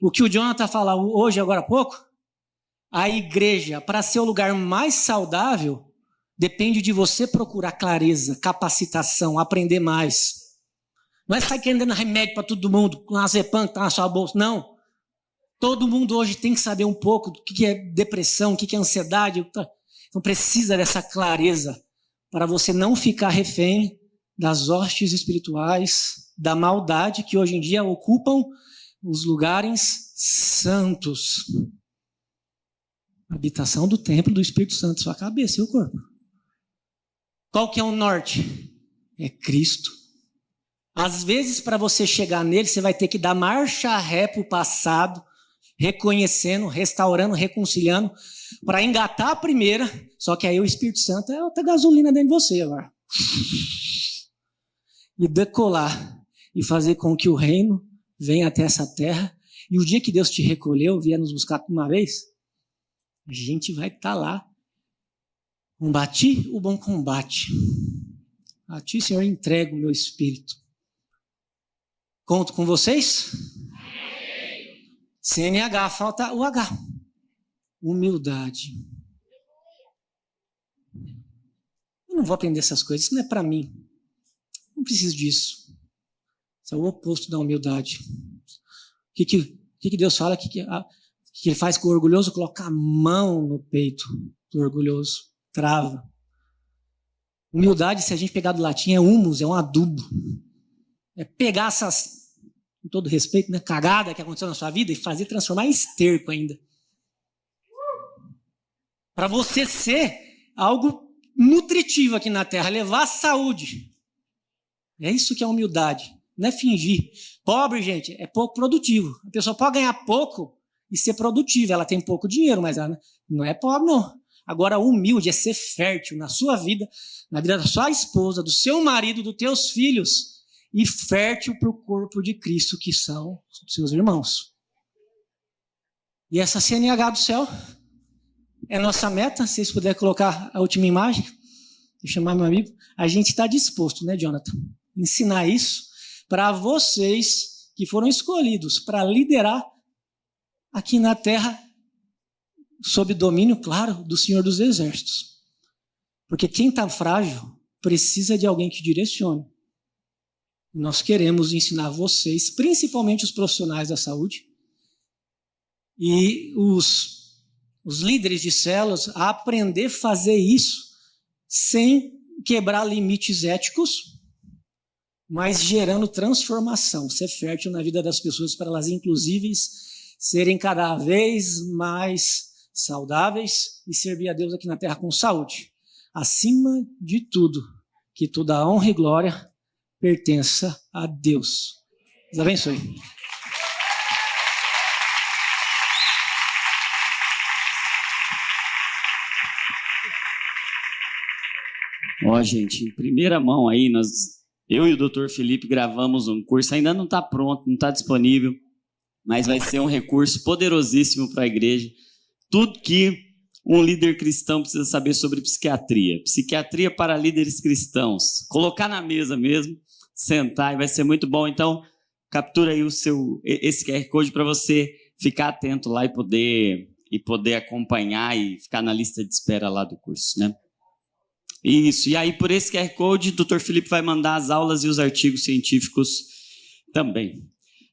O que o Jonathan falou hoje, agora há pouco, a igreja, para ser o lugar mais saudável, depende de você procurar clareza, capacitação, aprender mais. Não é sair querendo dando remédio para todo mundo, com uma Zepam que está na sua bolsa, não. Todo mundo hoje tem que saber um pouco do que é depressão, o que é ansiedade. Então precisa dessa clareza para você não ficar refém das hostes espirituais, da maldade que hoje em dia ocupam os lugares santos. A habitação do templo do Espírito Santo, sua cabeça e o corpo. Qual que é o norte? É Cristo. Às vezes, para você chegar nele, você vai ter que dar marcha ré para o passado, reconhecendo, restaurando, reconciliando, para engatar a primeira, só que aí o Espírito Santo é outra gasolina dentro de você agora. E decolar, e fazer com que o reino venha até essa terra, e o dia que Deus te recolheu, vier nos buscar uma vez, a gente vai estar lá. Combati o bom combate. A ti, Senhor, entrego o meu espírito. Conto com vocês? CNH, falta o H. Humildade. Eu não vou aprender essas coisas, isso não é para mim. Não preciso disso. Isso é o oposto da humildade. O que Deus fala? O que Ele faz com o orgulhoso? Coloca a mão no peito do orgulhoso. Trava. Humildade, se a gente pegar do latim, é humus, é um adubo. É pegar essas, com todo respeito, né, cagada que aconteceu na sua vida e fazer transformar em esterco ainda. Para você ser algo nutritivo aqui na terra, levar saúde. É isso que é humildade, não é fingir. Pobre, gente, é pouco produtivo. A pessoa pode ganhar pouco e ser produtiva. Ela tem pouco dinheiro, mas ela não é pobre, não. Agora, humilde é ser fértil na sua vida, na vida da sua esposa, do seu marido, dos teus filhos, e fértil para o corpo de Cristo, que são seus irmãos. E essa CNH do céu é nossa meta. Se vocês puderem colocar a última imagem, deixa eu chamar meu amigo. A gente está disposto, né, Jonathan? Ensinar isso para vocês que foram escolhidos para liderar aqui na terra, sob domínio, claro, do Senhor dos Exércitos. Porque quem está frágil precisa de alguém que direcione. Nós queremos ensinar vocês, principalmente os profissionais da saúde e os líderes de células, a aprender a fazer isso sem quebrar limites éticos, mas gerando transformação, ser fértil na vida das pessoas para elas, inclusive, serem cada vez mais saudáveis e servir a Deus aqui na terra com saúde. Acima de tudo, que toda a honra e glória pertença a Deus. Deus abençoe. Ó, gente, em primeira mão aí, eu e o Dr. Felipe gravamos um curso, ainda não está pronto, não está disponível, mas vai ser um recurso poderosíssimo para a igreja. Tudo que um líder cristão precisa saber sobre psiquiatria. Psiquiatria para líderes cristãos. Colocar na mesa mesmo, sentar, e vai ser muito bom. Então, captura aí esse QR Code para você ficar atento lá e poder acompanhar e ficar na lista de espera lá do curso, né? Isso, e aí por esse QR Code, o Dr. Felipe vai mandar as aulas e os artigos científicos também.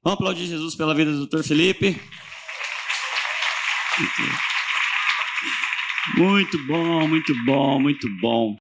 Vamos aplaudir Jesus pela vida do Dr. Felipe. Muito bom, muito bom, muito bom.